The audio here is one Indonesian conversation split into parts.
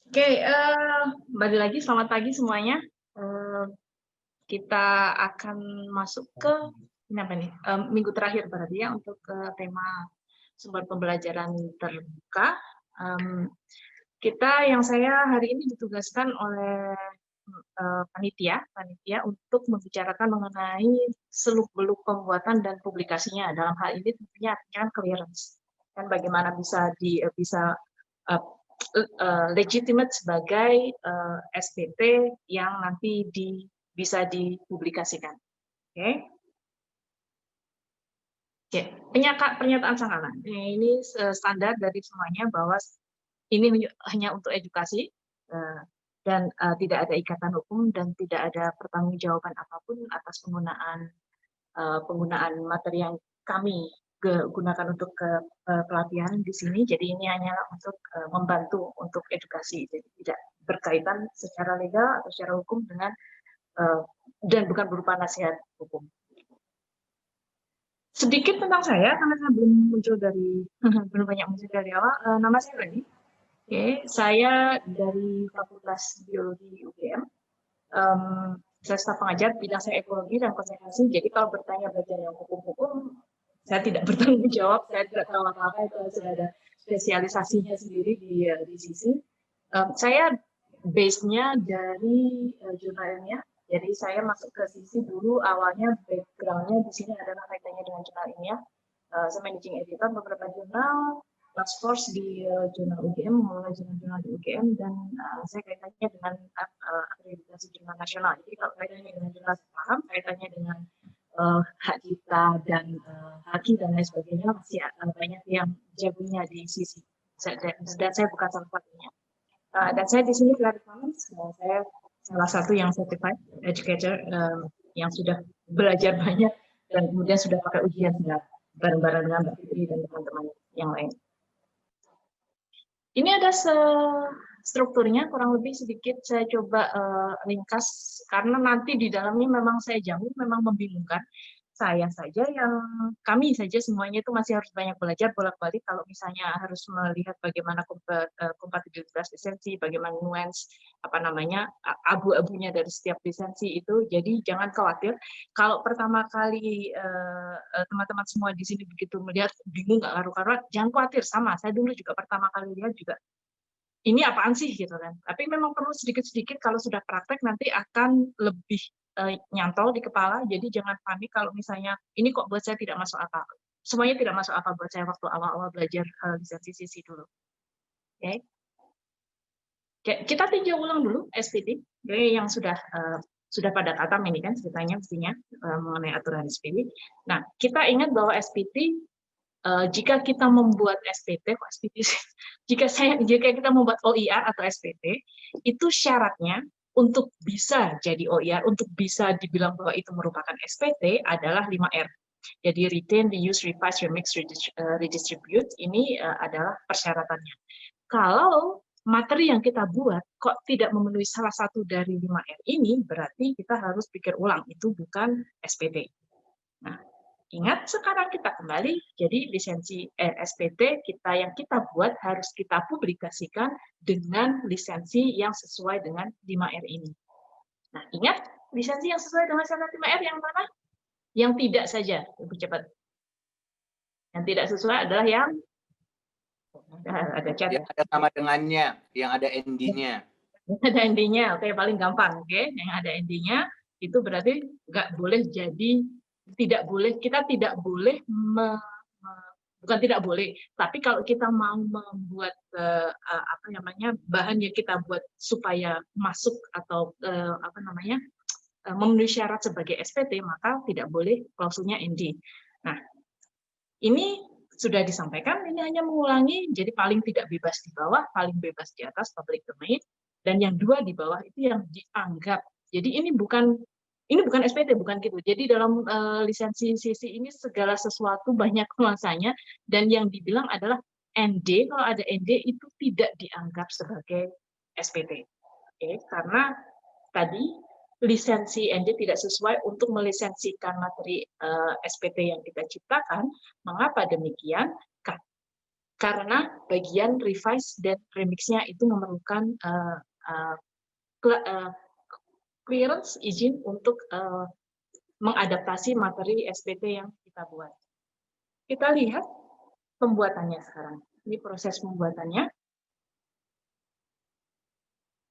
Oke, kembali lagi selamat pagi semuanya. Eee, kita akan masuk ke ini apa nih, minggu terakhir berarti ya untuk, tema sumber pembelajaran terbuka. Mmm, yang saya hari ini ditugaskan oleh, panitia panitia untuk membicarakan mengenai seluk-beluk pembuatan dan publikasinya. Dalam hal ini tentunya artinya kan clearance, kan bagaimana bisa, eee legitimate sebagai, SPT yang nanti bisa dipublikasikan, oke? Oke, pernyataan sanggalan, ini standar dari semuanya bahwa ini hanya untuk edukasi, dan, tidak ada ikatan hukum dan tidak ada pertanggungjawaban apapun atas penggunaan materi yang kami gunakan untuk pelatihan di sini. Jadi ini hanyalah untuk membantu untuk edukasi, jadi tidak berkaitan secara legal atau secara hukum dengan dan bukan berupa nasihat hukum. Sedikit tentang saya, karena saya belum muncul dari belum banyak muncul dari awal. Nama saya Reni. Oke, saya dari Fakultas Biologi UGM. Saya staf pengajar, bidang saya ekologi dan konservasi. Jadi kalau bertanya bagian yang hukum-hukum, saya tidak bertanggung jawab, saya tidak tahu apa-apa, itu sudah ada spesialisasinya sendiri di sisi. Saya base-nya dari jurnal ilmiah, jadi saya masuk ke sisi dulu awalnya background-nya di sini adalah kaitannya dengan jurnal ilmiah. Saya managing editor beberapa jurnal, task force di jurnal UGM, mengelola jurnal-jurnal di UGM, dan saya kaitannya dengan akreditasi jurnal nasional. Jadi kalau kaitannya dengan jurnal saya paham, kaitannya dengan hak cipta dan haki dan lain sebagainya masih banyak yang jagonya di sisi. Dan saya bukan salah satunya. Dan saya di sini Clarity Commons, saya salah satu yang certified educator yang sudah belajar banyak dan kemudian sudah pakai ujian bareng-bareng dengan Mbak Fitri dan teman-teman yang lain. Ini ada strukturnya kurang lebih sedikit saya coba ringkas karena nanti di dalamnya memang saya jamin memang membingungkan. Kami saja semuanya itu masih harus banyak belajar bolak-balik kalau misalnya harus melihat bagaimana kompatibilitas lisensi, bagaimana nuance abu-abunya dari setiap lisensi itu. Jadi jangan khawatir kalau pertama kali teman-teman semua di sini begitu melihat bingung nggak karu-karuan, jangan khawatir, sama saya dulu juga pertama kali lihat juga ini apaan sih gitu kan. Tapi memang perlu sedikit-sedikit kalau sudah praktek nanti akan lebih nyantol di kepala. Jadi jangan panik kalau misalnya ini kok buat saya tidak masuk akal. Semuanya tidak masuk akal buat saya waktu awal-awal belajar lisensi sisi dulu. Oke. Kita tinjau ulang dulu SPT. Jadi yang sudah pada katam ini kan ceritanya mestinya mengenai aturan SPT. Nah, kita ingat bahwa SPT jika kita membuat SPT, jika kita membuat OIR atau SPT, itu syaratnya untuk bisa jadi OIR, untuk bisa dibilang bahwa itu merupakan SPT adalah 5R. Jadi retain, reuse, revise, remix, redistribute, ini adalah persyaratannya. Kalau materi yang kita buat kok tidak memenuhi salah satu dari 5R ini, berarti kita harus pikir ulang, itu bukan SPT. Nah, ingat sekarang kita kembali, jadi lisensi SPT yang kita buat harus kita publikasikan dengan lisensi yang sesuai dengan 5R ini. Nah, ingat lisensi yang sesuai dengan syarat 5R yang mana? Yang tidak saja, lebih cepat. Yang tidak sesuai adalah yang ada chat yang ada nama dengannya, yang ada ND-nya. Ada ND-nya, oke, paling gampang, oke. Yang ada ND-nya itu berarti nggak boleh jadi kita tidak boleh bukan tidak boleh, tapi kalau kita mau membuat bahan yang kita buat supaya masuk atau memenuhi syarat sebagai SPT, maka tidak boleh klausulnya ND. Nah, ini sudah disampaikan, ini hanya mengulangi, jadi paling tidak bebas di bawah, paling bebas di atas public domain, dan yang dua di bawah itu yang dianggap. Jadi ini bukan SPT, bukan gitu. Jadi dalam lisensi sisi ini segala sesuatu banyak nuansanya, dan yang dibilang adalah ND, kalau ada ND itu tidak dianggap sebagai SPT. Karena tadi lisensi ND tidak sesuai untuk melisensikan materi SPT yang kita ciptakan. Mengapa demikian? karena bagian revise dan remix-nya itu memerlukan clearance izin untuk mengadaptasi materi SPT yang kita buat. Kita lihat pembuatannya sekarang. Ini proses pembuatannya.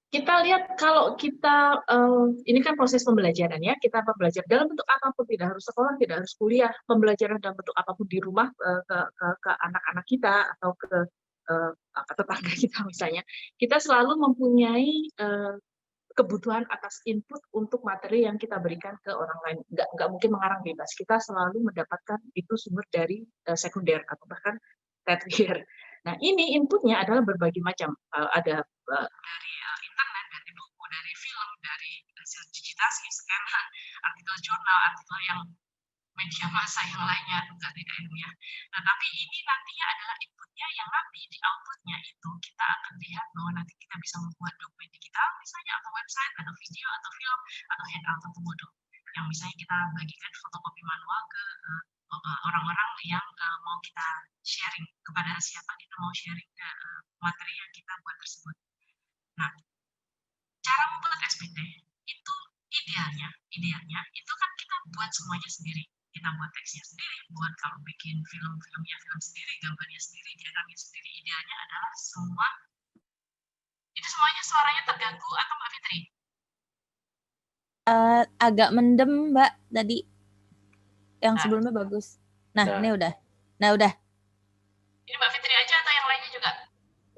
Kita lihat kalau kita, ini kan proses pembelajaran ya, kita belajar dalam bentuk apapun, tidak harus sekolah, tidak harus kuliah, pembelajaran dalam bentuk apapun di rumah ke anak-anak kita atau ke tetangga kita misalnya, kita selalu mempunyai kebutuhan atas input untuk materi yang kita berikan ke orang lain. Nggak mungkin mengarang bebas, kita selalu mendapatkan itu sumber dari sekunder atau bahkan tersier. Nah, ini inputnya adalah berbagai macam, ada dari internet, dari buku, dari film, dari hasil digitasi, scanan, artikel jurnal, artikel yang media massa yang lainnya, juga tidak ilmiah. Nah, tapi ini nantinya adalah inputnya yang nanti di outputnya itu kita akan lihat bahwa nanti kita bisa membuat dokumen digital misalnya, atau website, atau video, atau film, atau handout atau modul yang misalnya kita bagikan fotokopi manual ke orang-orang yang mau kita sharing, kepada siapa kita mau sharing materi yang kita buat tersebut. Nah, cara membuat SPT itu idealnya itu kan kita buat semuanya sendiri. Kita buat teksnya sendiri, buat kalau bikin film-filmnya film sendiri, gambarnya sendiri, diagramnya sendiri. Idealnya adalah itu semuanya suaranya terganggu atau Mbak Fitri? Agak mendem Mbak tadi. Yang sebelumnya bagus. Nah, ini udah. Nah, udah. Ini Mbak Fitri aja atau yang lainnya juga?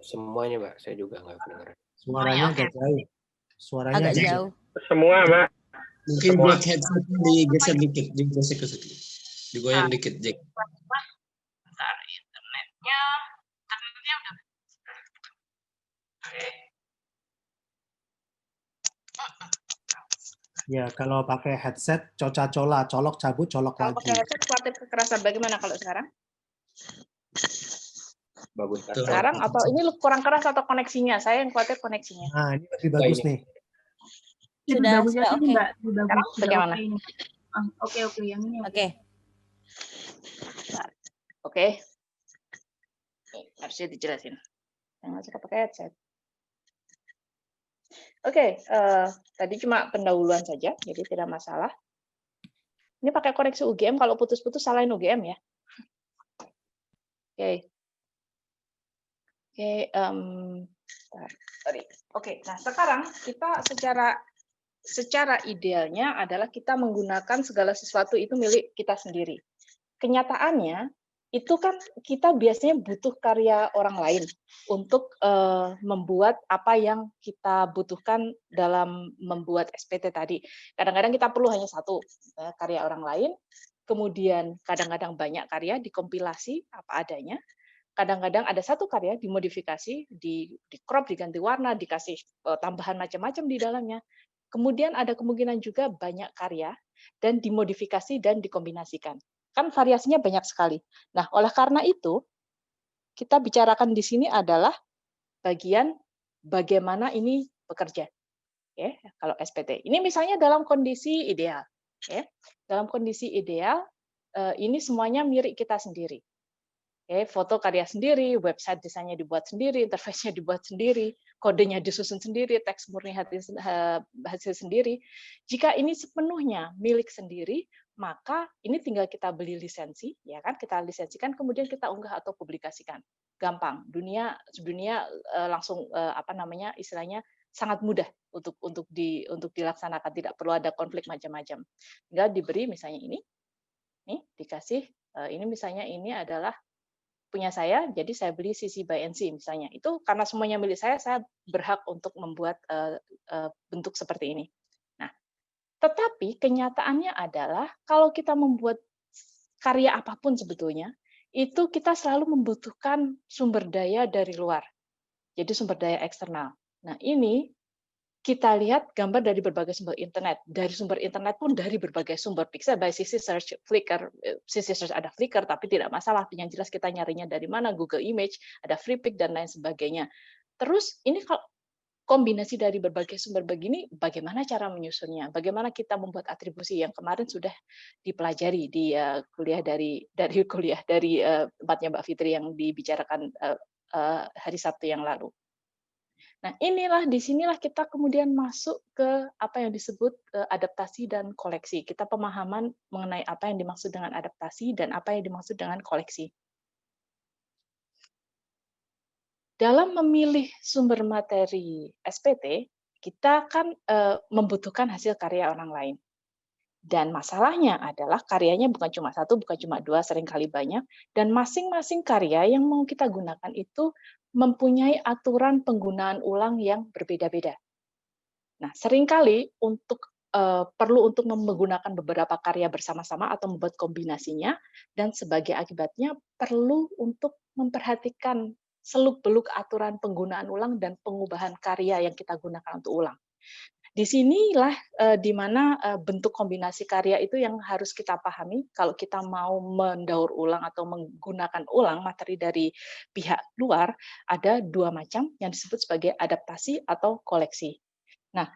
Semuanya Mbak, saya juga nggak kedengeran. Suaranya agak jauh. Suaranya agak jauh. Semua Mbak. Mungkin buat headset digeser dikit, digoyang dikit, Jack. Bentar, internetnya udah. Oke. Ya, kalau pakai headset, coca-cola, colok cabut, colok Kalau lagi. pakai headset kuatir kekerasan bagaimana kalau sekarang? Bagus. Sekarang atau ini kurang keras atau koneksinya? Saya yang khawatir koneksinya. Nah, ini lebih bagus nih. Sudah oke. Sekarang bagaimana? Oke, yang ini. Oke. Harusnya dijelasin. Jangan suka pakai headset. Oke, tadi cuma pendahuluan saja, jadi tidak masalah. Ini pakai koneksi UGM, kalau putus-putus salahin UGM ya. Oke, nah sekarang kita secara idealnya adalah kita menggunakan segala sesuatu itu milik kita sendiri. Kenyataannya itu kan kita biasanya butuh karya orang lain untuk membuat apa yang kita butuhkan dalam membuat SPT tadi. Kadang-kadang kita perlu hanya satu karya orang lain, kemudian kadang-kadang banyak karya dikompilasi apa adanya, kadang-kadang ada satu karya dimodifikasi, di crop, diganti warna, dikasih tambahan macam-macam di dalamnya. Kemudian ada kemungkinan juga banyak karya dan dimodifikasi dan dikombinasikan. Kan variasinya banyak sekali. Nah, oleh karena itu, kita bicarakan di sini adalah bagian bagaimana ini bekerja. Oke, kalau SPT. Ini misalnya dalam kondisi ideal. Oke. Dalam kondisi ideal, ini semuanya milik kita sendiri. Oke, foto karya sendiri, website desainnya dibuat sendiri, interface-nya dibuat sendiri, kodenya disusun sendiri, teks murni hasil sendiri. Jika ini sepenuhnya milik sendiri, maka ini tinggal kita beli lisensi, ya kan? Kita lisensikan, kemudian kita unggah atau publikasikan. Gampang, dunia langsung istilahnya sangat mudah untuk dilaksanakan, tidak perlu ada konflik macam-macam. Tinggal diberi misalnya ini, nih dikasih ini misalnya ini adalah punya saya, jadi saya beli CC by NC misalnya. Itu karena semuanya milik saya berhak untuk membuat bentuk seperti ini. Nah, tetapi kenyataannya adalah kalau kita membuat karya apapun sebetulnya, itu kita selalu membutuhkan sumber daya dari luar. Jadi sumber daya eksternal. Nah, ini kita lihat gambar dari berbagai sumber internet. Dari sumber internet pun dari berbagai sumber. Pixel by CC Search, Flickr. CC Search ada Flickr, tapi tidak masalah. Yang jelas kita nyarinya dari mana, Google Image, ada FreePic, dan lain sebagainya. Terus ini kombinasi dari berbagai sumber begini, bagaimana cara menyusunnya? Bagaimana kita membuat atribusi yang kemarin sudah dipelajari di kuliah dari tempatnya Mbak Fitri yang dibicarakan hari Sabtu yang lalu. Nah, disinilah kita kemudian masuk ke apa yang disebut adaptasi dan koleksi. Kita pemahaman mengenai apa yang dimaksud dengan adaptasi dan apa yang dimaksud dengan koleksi. Dalam memilih sumber materi SPT, kita kan membutuhkan hasil karya orang lain. Dan masalahnya adalah karyanya bukan cuma satu, bukan cuma dua, seringkali banyak. Dan masing-masing karya yang mau kita gunakan itu mempunyai aturan penggunaan ulang yang berbeda-beda. Nah, seringkali perlu untuk menggunakan beberapa karya bersama-sama atau membuat kombinasinya, dan sebagai akibatnya perlu untuk memperhatikan seluk-beluk aturan penggunaan ulang dan pengubahan karya yang kita gunakan untuk ulang. Di sinilah di mana bentuk kombinasi karya itu yang harus kita pahami kalau kita mau mendaur ulang atau menggunakan ulang materi dari pihak luar. Ada dua macam yang disebut sebagai adaptasi atau koleksi. Nah,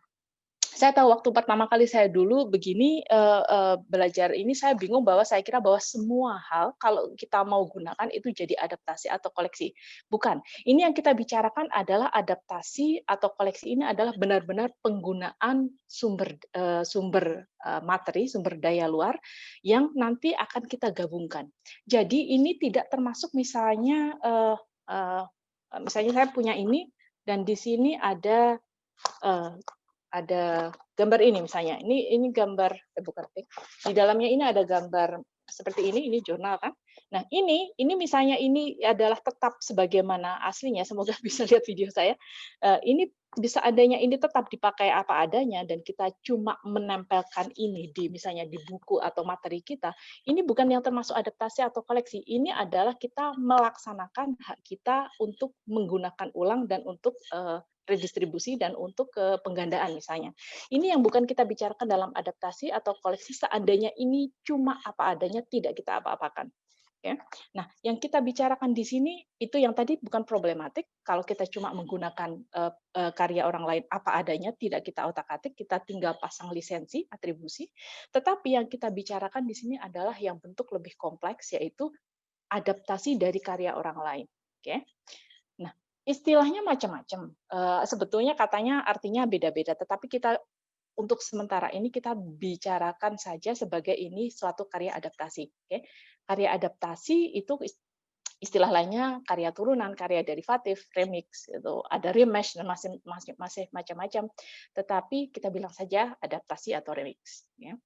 saya tahu waktu pertama kali saya dulu begini belajar ini, saya bingung bahwa saya kira bahwa semua hal kalau kita mau gunakan itu jadi adaptasi atau koleksi. Bukan. Ini yang kita bicarakan adalah adaptasi atau koleksi ini adalah benar-benar penggunaan sumber materi, sumber daya luar yang nanti akan kita gabungkan. Jadi ini tidak termasuk misalnya saya punya ini dan di sini ada gambar ini misalnya, ini gambar bukan di dalamnya ini ada gambar seperti ini jurnal kan. Nah ini misalnya ini adalah tetap sebagaimana aslinya, semoga bisa lihat video saya. Ini bisa adanya ini tetap dipakai apa adanya dan kita cuma menempelkan ini misalnya di buku atau materi kita. Ini bukan yang termasuk adaptasi atau koleksi. Ini adalah kita melaksanakan hak kita untuk menggunakan ulang dan untuk redistribusi dan untuk penggandaan misalnya. Ini yang bukan kita bicarakan dalam adaptasi atau koleksi, seandainya ini cuma apa adanya, tidak kita apa-apakan. Ya. Nah, yang kita bicarakan di sini itu yang tadi bukan problematik kalau kita cuma menggunakan karya orang lain apa adanya, tidak kita otak-atik, kita tinggal pasang lisensi, atribusi. Tetapi yang kita bicarakan di sini adalah yang bentuk lebih kompleks, yaitu adaptasi dari karya orang lain. Oke. Nah, istilahnya macam-macam. Sebetulnya katanya artinya beda-beda, tetapi kita untuk sementara ini kita bicarakan saja sebagai ini suatu karya adaptasi. Okay? Karya adaptasi itu istilah lainnya karya turunan, karya derivatif, remix, itu ada remesh dan masih macam-macam. Tetapi kita bilang saja adaptasi atau remix. Ya.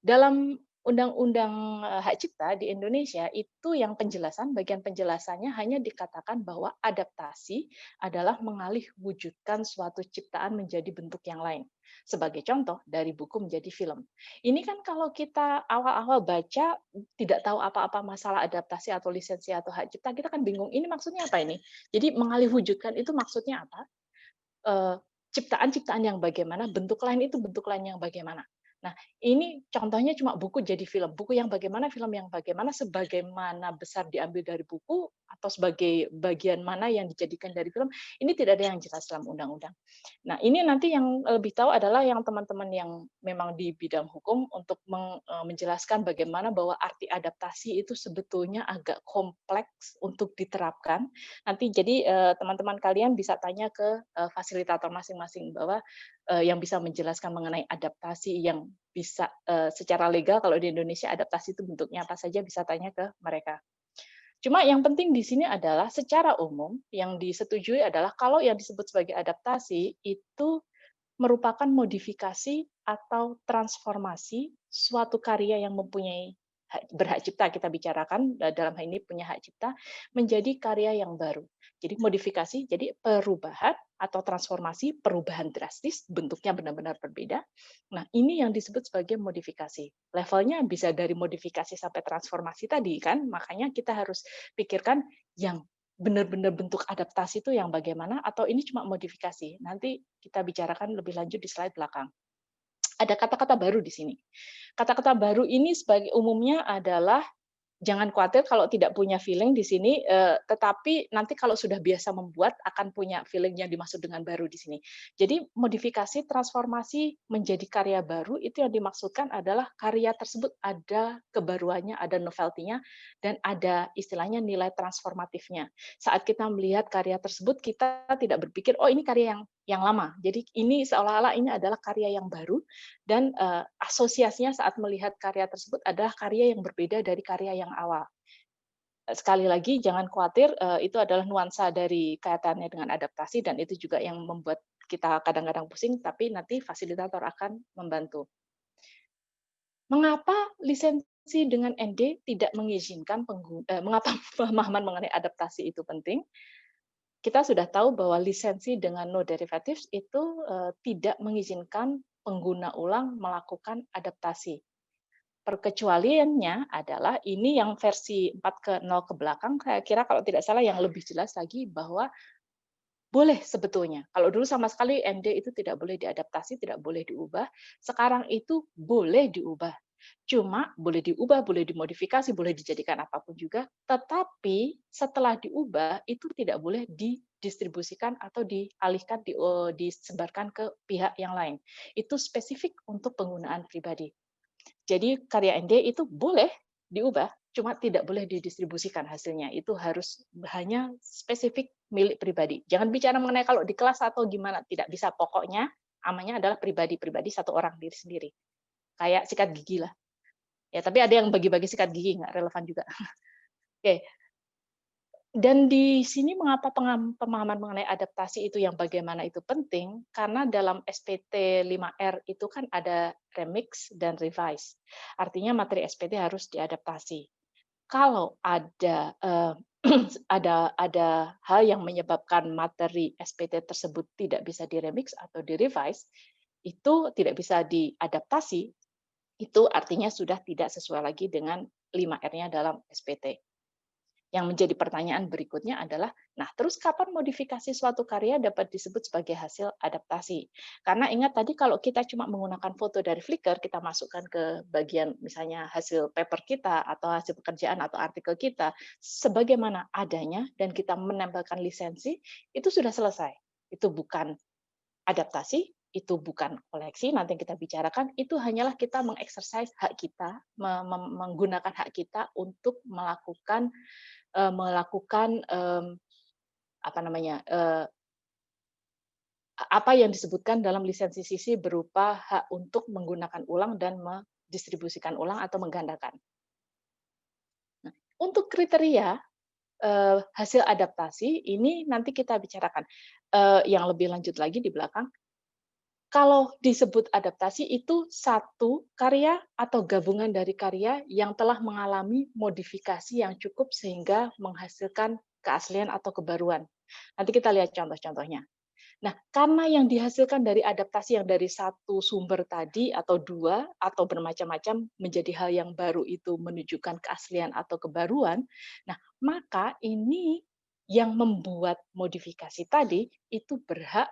Dalam Undang-Undang Hak Cipta di Indonesia itu yang bagian penjelasannya hanya dikatakan bahwa adaptasi adalah mengalih wujudkan suatu ciptaan menjadi bentuk yang lain. Sebagai contoh, dari buku menjadi film. Ini kan kalau kita awal-awal baca tidak tahu apa-apa masalah adaptasi atau lisensi atau hak cipta, kita kan bingung, ini maksudnya apa ini? Jadi mengalih wujudkan itu maksudnya apa? Ciptaan-ciptaan yang bagaimana, bentuk lain itu bentuk lain yang bagaimana. Nah, ini contohnya cuma buku jadi film. Buku yang bagaimana, film yang bagaimana, sebagaimana besar diambil dari buku, atau sebagai bagian mana yang dijadikan dari film, ini tidak ada yang jelas dalam undang-undang. Nah, ini nanti yang lebih tahu adalah yang teman-teman yang memang di bidang hukum untuk menjelaskan bagaimana bahwa arti adaptasi itu sebetulnya agak kompleks untuk diterapkan. Nanti jadi teman-teman kalian bisa tanya ke fasilitator masing-masing bahwa yang bisa menjelaskan mengenai adaptasi yang bisa secara legal, kalau di Indonesia adaptasi itu bentuknya apa saja, bisa tanya ke mereka. Cuma yang penting di sini adalah secara umum yang disetujui adalah kalau yang disebut sebagai adaptasi itu merupakan modifikasi atau transformasi suatu karya yang mempunyai berhak cipta, kita bicarakan dalam hal ini punya hak cipta, menjadi karya yang baru. Jadi modifikasi, jadi perubahan atau transformasi, perubahan drastis, bentuknya benar-benar berbeda. Nah, ini yang disebut sebagai modifikasi. Levelnya bisa dari modifikasi sampai transformasi tadi kan, makanya kita harus pikirkan yang benar-benar bentuk adaptasi itu yang bagaimana, atau ini cuma modifikasi. Nanti kita bicarakan lebih lanjut di slide belakang. Ada kata-kata baru di sini. Kata-kata baru ini sebagai umumnya adalah jangan khawatir kalau tidak punya feeling di sini, tetapi nanti kalau sudah biasa membuat akan punya feeling yang dimaksud dengan baru di sini. Jadi modifikasi, transformasi menjadi karya baru itu yang dimaksudkan adalah karya tersebut ada kebaruannya, ada novelty-nya, dan ada istilahnya nilai transformatifnya. Saat kita melihat karya tersebut, kita tidak berpikir, oh ini karya yang lama. Jadi ini seolah-olah ini adalah karya yang baru, dan asosiasinya saat melihat karya tersebut adalah karya yang berbeda dari karya yang awal. Sekali lagi jangan khawatir, itu adalah nuansa dari kaitannya dengan adaptasi, dan itu juga yang membuat kita kadang-kadang pusing, tapi nanti fasilitator akan membantu. Mengapa lisensi dengan ND tidak mengizinkan mengapa pemahaman mengenai adaptasi itu penting? Kita sudah tahu bahwa lisensi dengan no derivatives itu tidak mengizinkan pengguna ulang melakukan adaptasi. Perkecualiannya adalah ini yang versi 4.0 ke belakang, saya kira kalau tidak salah yang lebih jelas lagi bahwa boleh sebetulnya. Kalau dulu sama sekali ND itu tidak boleh diadaptasi, tidak boleh diubah. Sekarang itu boleh diubah. Cuma boleh diubah, boleh dimodifikasi, boleh dijadikan apapun juga, tetapi setelah diubah itu tidak boleh didistribusikan atau dialihkan, disebarkan ke pihak yang lain. Itu spesifik untuk penggunaan pribadi. Jadi karya ND itu boleh diubah, cuma tidak boleh didistribusikan hasilnya. Itu harus hanya spesifik milik pribadi. Jangan bicara mengenai kalau di kelas atau gimana, tidak bisa. Pokoknya amannya adalah pribadi-pribadi satu orang diri sendiri. Kayak sikat gigi lah. Ya, tapi ada yang bagi-bagi sikat gigi, nggak relevan juga. Oke. Dan di sini mengapa pemahaman mengenai adaptasi itu yang bagaimana itu penting, karena dalam SPT 5R itu kan ada remix dan revise. Artinya materi SPT harus diadaptasi. Kalau ada ada hal yang menyebabkan materi SPT tersebut tidak bisa diremix atau direvise, itu tidak bisa diadaptasi, itu artinya sudah tidak sesuai lagi dengan 5R-nya dalam SPT. Yang menjadi pertanyaan berikutnya adalah, nah terus kapan modifikasi suatu karya dapat disebut sebagai hasil adaptasi? Karena ingat tadi kalau kita cuma menggunakan foto dari Flickr, kita masukkan ke bagian misalnya hasil paper kita, atau hasil pekerjaan atau artikel kita, sebagaimana adanya, dan kita menempelkan lisensi, itu sudah selesai. Itu bukan adaptasi, itu bukan koleksi, nanti yang kita bicarakan, itu hanyalah kita mengeksersis hak kita, menggunakan hak kita untuk melakukan apa yang disebutkan dalam lisensi CC berupa hak untuk menggunakan ulang dan mendistribusikan ulang atau menggandakan. Nah, untuk kriteria hasil adaptasi ini nanti kita bicarakan yang lebih lanjut lagi di belakang. Kalau disebut adaptasi itu satu karya atau gabungan dari karya yang telah mengalami modifikasi yang cukup sehingga menghasilkan keaslian atau kebaruan. Nanti kita lihat contoh-contohnya. Nah, karena yang dihasilkan dari adaptasi yang dari satu sumber tadi atau dua atau bermacam-macam menjadi hal yang baru itu menunjukkan keaslian atau kebaruan, nah maka ini yang membuat modifikasi tadi itu berhak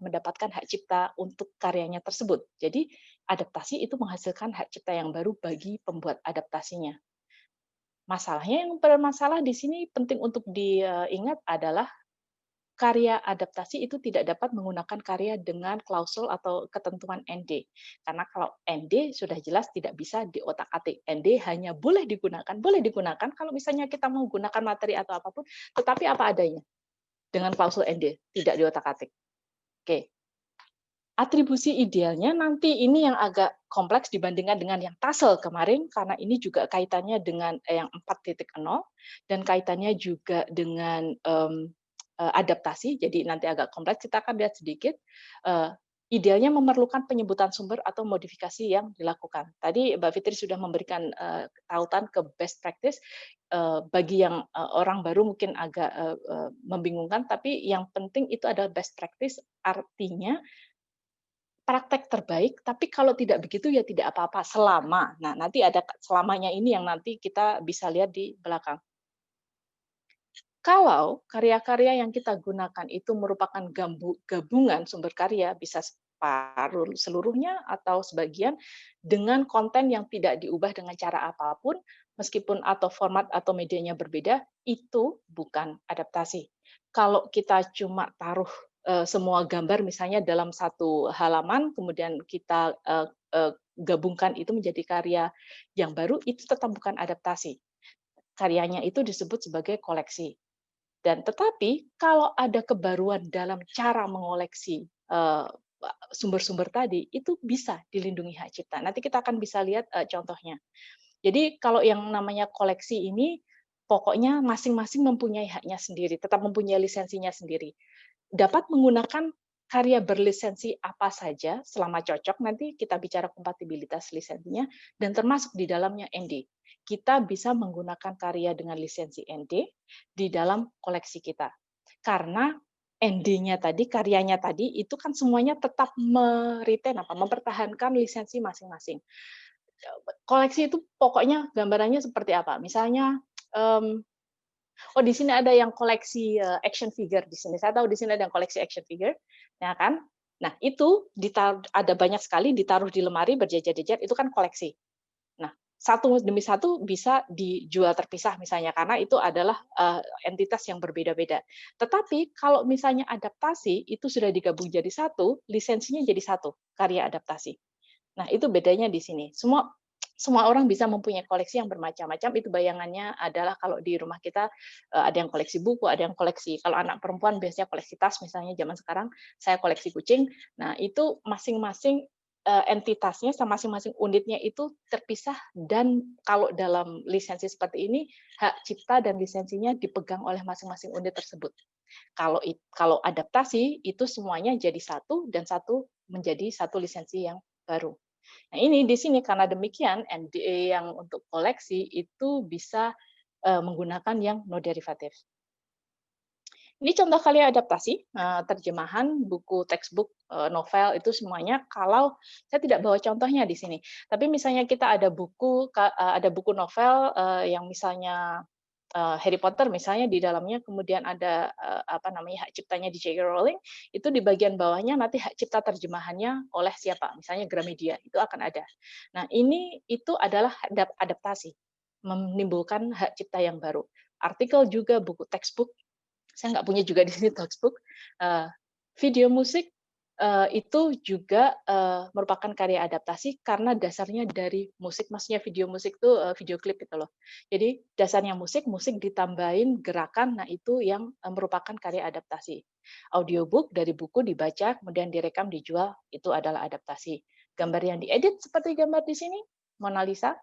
mendapatkan hak cipta untuk karyanya tersebut. Jadi adaptasi itu menghasilkan hak cipta yang baru bagi pembuat adaptasinya. Masalahnya yang bermasalah di sini penting untuk diingat adalah karya adaptasi itu tidak dapat menggunakan karya dengan klausul atau ketentuan ND. Karena kalau ND sudah jelas tidak bisa diotak-atik. ND hanya boleh digunakan kalau misalnya kita mau gunakan materi atau apapun, tetapi apa adanya. Dengan klausul ND, tidak diotak-atik. Oke. Atribusi idealnya nanti ini yang agak kompleks dibandingkan dengan yang TASL kemarin, karena ini juga kaitannya dengan yang 4.0 dan kaitannya juga dengan adaptasi, jadi nanti agak kompleks, kita akan lihat sedikit. Idealnya memerlukan penyebutan sumber atau modifikasi yang dilakukan. Tadi Mbak Fitri sudah memberikan tautan ke best practice, bagi yang orang baru mungkin agak membingungkan, tapi yang penting itu adalah best practice, artinya praktek terbaik, tapi kalau tidak begitu ya tidak apa-apa, selama. Nah, nanti ada selamanya ini yang nanti kita bisa lihat di belakang. Kalau karya-karya yang kita gunakan itu merupakan gabungan sumber karya, bisa seluruhnya atau sebagian, dengan konten yang tidak diubah dengan cara apapun, meskipun atau format atau medianya berbeda, itu bukan adaptasi. Kalau kita cuma taruh semua gambar misalnya dalam satu halaman, kemudian kita gabungkan itu menjadi karya yang baru, itu tetap bukan adaptasi. Karyanya itu disebut sebagai koleksi. Dan tetapi kalau ada kebaruan dalam cara mengoleksi sumber-sumber tadi, itu bisa dilindungi hak cipta. Nanti kita akan bisa lihat contohnya. Jadi kalau yang namanya koleksi ini, pokoknya masing-masing mempunyai haknya sendiri, tetap mempunyai lisensinya sendiri. Dapat menggunakan karya berlisensi apa saja selama cocok, nanti kita bicara kompatibilitas lisensinya, dan termasuk di dalamnya ND. Kita bisa menggunakan karya dengan lisensi ND di dalam koleksi kita. Karena ND-nya tadi, karyanya tadi, itu kan semuanya tetap mempertahankan lisensi masing-masing. Koleksi itu pokoknya gambarannya seperti apa? Misalnya, di sini ada yang koleksi action figure di sini. Saya tahu di sini ada yang koleksi action figure, ya kan? Nah, itu ada banyak sekali ditaruh di lemari berjejer-jejer, itu kan koleksi. Nah, satu demi satu bisa dijual terpisah misalnya, karena itu adalah entitas yang berbeda-beda. Tetapi kalau misalnya adaptasi, itu sudah digabung jadi satu, lisensinya jadi satu, karya adaptasi. Nah, itu bedanya di sini. Semua orang bisa mempunyai koleksi yang bermacam-macam. Itu bayangannya adalah kalau di rumah kita ada yang koleksi buku, ada yang koleksi, kalau anak perempuan biasanya koleksi tas, misalnya zaman sekarang saya koleksi kucing. Nah, itu masing-masing entitasnya sama masing-masing unitnya itu terpisah, dan kalau dalam lisensi seperti ini, hak cipta dan lisensinya dipegang oleh masing-masing unit tersebut. Kalau adaptasi, itu semuanya jadi satu, dan satu menjadi satu lisensi yang baru. Nah, ini di sini karena demikian, NDA yang untuk koleksi itu bisa menggunakan yang no derivative. Ini contoh karya adaptasi, terjemahan, buku, textbook, novel, itu semuanya. Kalau saya tidak bawa contohnya di sini, tapi misalnya kita ada buku novel yang misalnya Harry Potter misalnya, di dalamnya kemudian ada hak ciptanya di J.K. Rowling, itu di bagian bawahnya nanti hak cipta terjemahannya oleh siapa, misalnya Gramedia, itu akan ada. Nah, itu adalah adaptasi, menimbulkan hak cipta yang baru. Artikel juga, buku, textbook, saya nggak punya juga di sini textbook. Video musik itu juga merupakan karya adaptasi karena dasarnya dari musik, maksudnya video musik itu video klip gitu loh. Jadi dasarnya musik ditambahin gerakan, nah itu yang merupakan karya adaptasi. Audiobook dari buku dibaca, kemudian direkam, dijual, itu adalah adaptasi. Gambar yang diedit seperti gambar di sini, Mona Lisa.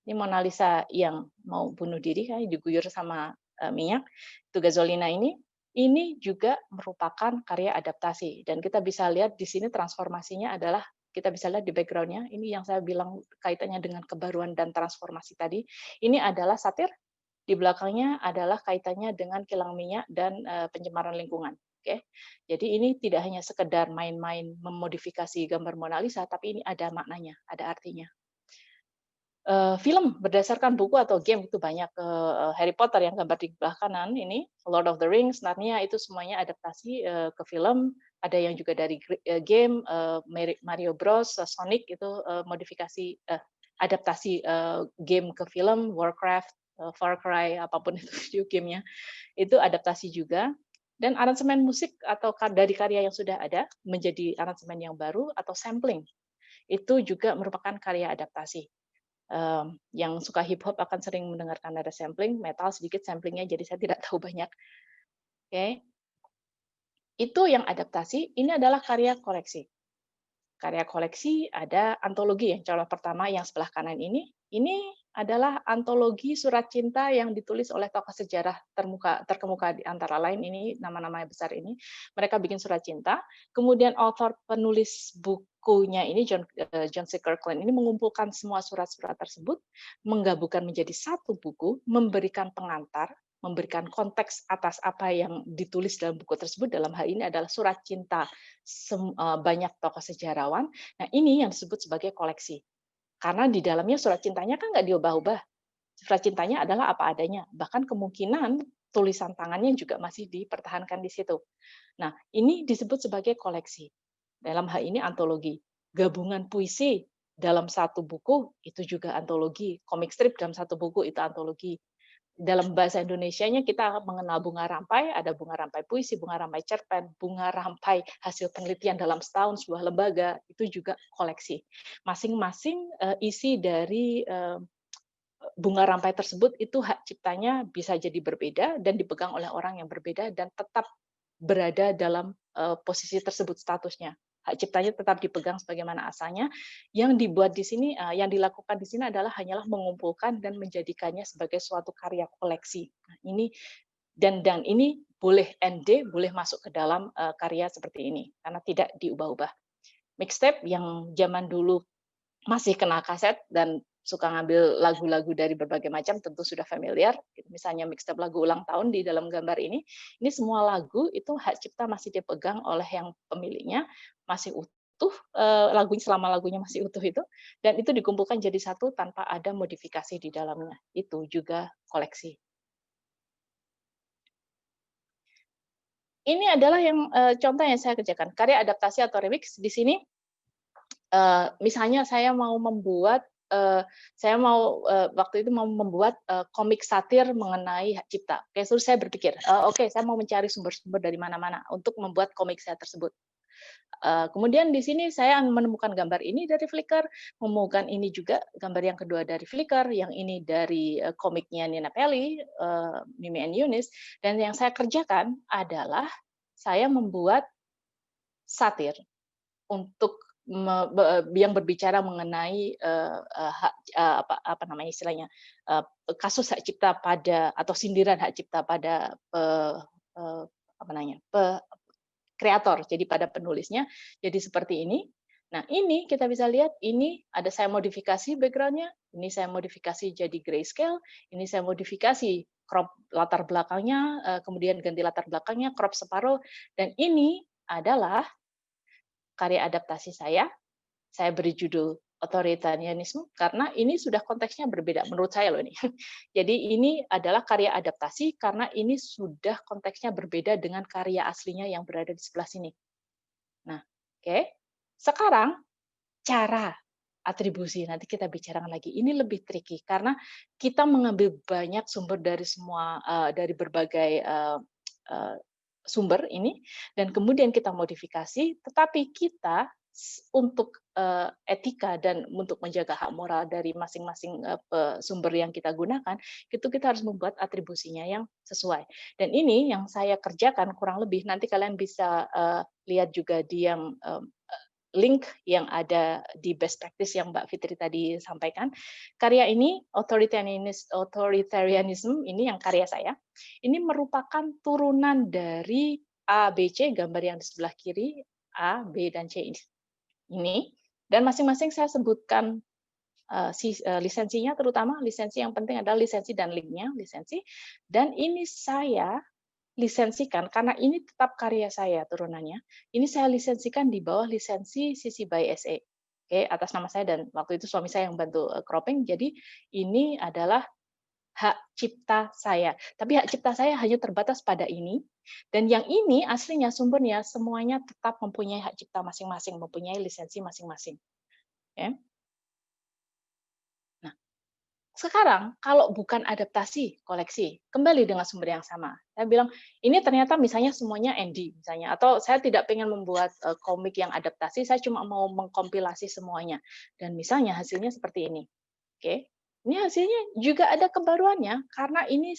Ini Mona Lisa yang mau bunuh diri, diguyur sama minyak, itu Gasolina ini juga merupakan karya adaptasi. Dan kita bisa lihat di sini transformasinya adalah, kita bisa lihat di background-nya, ini yang saya bilang kaitannya dengan kebaruan dan transformasi tadi, ini adalah satir, di belakangnya adalah kaitannya dengan kilang minyak dan pencemaran lingkungan. Oke, jadi ini tidak hanya sekedar main-main memodifikasi gambar Mona Lisa, tapi ini ada maknanya, ada artinya. Film berdasarkan buku atau game itu banyak. Harry Potter yang gambar di sebelah kanan ini, Lord of the Rings, Narnia, itu semuanya adaptasi ke film. Ada yang juga dari game, Mario Bros, Sonic, itu modifikasi adaptasi game ke film, Warcraft, Far Cry, apapun itu video gamenya, itu adaptasi juga. Dan aransemen musik atau dari karya yang sudah ada menjadi aransemen yang baru atau sampling, itu juga merupakan karya adaptasi. Yang suka hip hop akan sering mendengarkan ada sampling, metal sedikit samplingnya, jadi saya tidak tahu banyak. Oke, itu yang adaptasi. Ini adalah karya koleksi. Karya koleksi ada antologi, yang contoh pertama yang sebelah kanan ini adalah antologi surat cinta yang ditulis oleh tokoh sejarah terkemuka di antara lain ini, nama-nama besar ini. Mereka bikin surat cinta. Kemudian author penulis bukunya ini, John C. Kirkland, ini mengumpulkan semua surat-surat tersebut, menggabungkan menjadi satu buku, memberikan pengantar, memberikan konteks atas apa yang ditulis dalam buku tersebut. Dalam hal ini adalah surat cinta banyak tokoh sejarawan. Nah, ini yang disebut sebagai koleksi. Karena di dalamnya surat cintanya kan nggak diubah-ubah. Surat cintanya adalah apa adanya. Bahkan kemungkinan tulisan tangannya juga masih dipertahankan di situ. Nah, ini disebut sebagai koleksi. Dalam hal ini antologi. Gabungan puisi dalam satu buku itu juga antologi, komik strip dalam satu buku itu antologi. Dalam bahasa Indonesianya kita mengenal bunga rampai, ada bunga rampai puisi, bunga rampai cerpen, bunga rampai hasil penelitian dalam setahun sebuah lembaga, itu juga koleksi. Masing-masing isi dari bunga rampai tersebut itu hak ciptanya bisa jadi berbeda dan dipegang oleh orang yang berbeda dan tetap berada dalam posisi tersebut statusnya. Hak ciptanya tetap dipegang sebagaimana asalnya. Yang dibuat di sini, yang dilakukan di sini adalah hanyalah mengumpulkan dan menjadikannya sebagai suatu karya koleksi. Nah, ini dan ini boleh ND, boleh masuk ke dalam karya seperti ini karena tidak diubah-ubah. Mixtape yang zaman dulu masih kena kaset dan suka ngambil lagu-lagu dari berbagai macam tentu sudah familiar. Misalnya mixtape lagu ulang tahun di dalam gambar ini semua lagu itu hak cipta masih dipegang oleh yang pemiliknya, masih utuh lagunya selama lagunya masih utuh itu, dan itu dikumpulkan jadi satu tanpa ada modifikasi di dalamnya. Itu juga koleksi. Ini adalah yang contoh yang saya kerjakan, karya adaptasi atau remix. Di sini misalnya saya mau membuat waktu itu mau membuat komik satir mengenai hak cipta. Oke, terus saya berpikir, oke, saya mau mencari sumber-sumber dari mana-mana untuk membuat komik saya tersebut. Kemudian di sini saya menemukan gambar ini dari Flickr, menemukan ini juga gambar yang kedua dari Flickr, yang ini dari komiknya Nina Pelly, Mimi and Eunice, dan yang saya kerjakan adalah saya membuat satir untuk yang berbicara mengenai istilahnya kasus hak cipta pada atau sindiran hak cipta pada kreator, jadi pada penulisnya. Jadi seperti ini. Nah, ini kita bisa lihat, ini ada saya modifikasi background-nya, ini saya modifikasi jadi grayscale, ini saya modifikasi crop latar belakangnya, kemudian ganti latar belakangnya, crop separuh, dan ini adalah karya adaptasi saya beri judul Authoritarianism karena ini sudah konteksnya berbeda menurut saya loh ini. Jadi ini adalah karya adaptasi karena ini sudah konteksnya berbeda dengan karya aslinya yang berada di sebelah sini. Nah, oke. Sekarang cara atribusi nanti kita bicarakan lagi. Ini lebih tricky karena kita mengambil banyak sumber dari semua dari berbagai sumber ini dan kemudian kita modifikasi, tetapi kita untuk etika dan untuk menjaga hak moral dari masing-masing sumber yang kita gunakan, itu kita harus membuat atribusinya yang sesuai. Dan ini yang saya kerjakan kurang lebih, nanti kalian bisa lihat juga di yang link yang ada di best practice yang Mbak Fitri tadi sampaikan. Karya ini, Authoritarianism, ini yang karya saya, ini merupakan turunan dari A, B, C, gambar yang di sebelah kiri, A, B, dan C ini. Dan masing-masing saya sebutkan lisensinya, terutama lisensi yang penting adalah lisensi dan linknya, lisensi. Dan ini saya lisensikan, karena ini tetap karya saya turunannya, ini saya lisensikan di bawah lisensi CC by SA. Oke, atas nama saya dan waktu itu suami saya yang bantu cropping, jadi ini adalah hak cipta saya. Tapi hak cipta saya hanya terbatas pada ini, dan yang ini aslinya sumbernya semuanya tetap mempunyai hak cipta masing-masing, mempunyai lisensi masing-masing. Oke. Sekarang, kalau bukan adaptasi koleksi, kembali dengan sumber yang sama. Saya bilang, ini ternyata misalnya semuanya ND, misalnya, atau saya tidak pengen membuat komik yang adaptasi, saya cuma mau mengkompilasi semuanya. Dan misalnya hasilnya seperti ini. Oke. Ini hasilnya juga ada kebaruannya, karena ini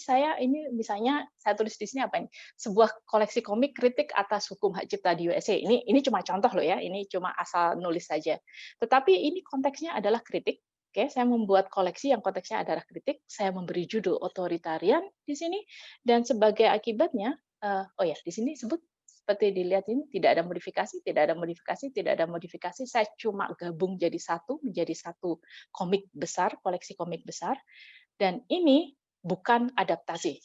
misalnya saya tulis di sini apa ini? Sebuah koleksi komik kritik atas hukum hak cipta di USA. Ini cuma contoh loh ya, ini cuma asal nulis saja. Tetapi ini konteksnya adalah kritik. Oke, saya membuat koleksi yang konteksnya adalah kritik. Saya memberi judul otoritarian di sini, dan sebagai akibatnya, di sini sebut seperti dilihat ini tidak ada modifikasi, tidak ada modifikasi, tidak ada modifikasi. Saya cuma gabung menjadi satu komik besar, koleksi komik besar. Dan ini bukan adaptasi.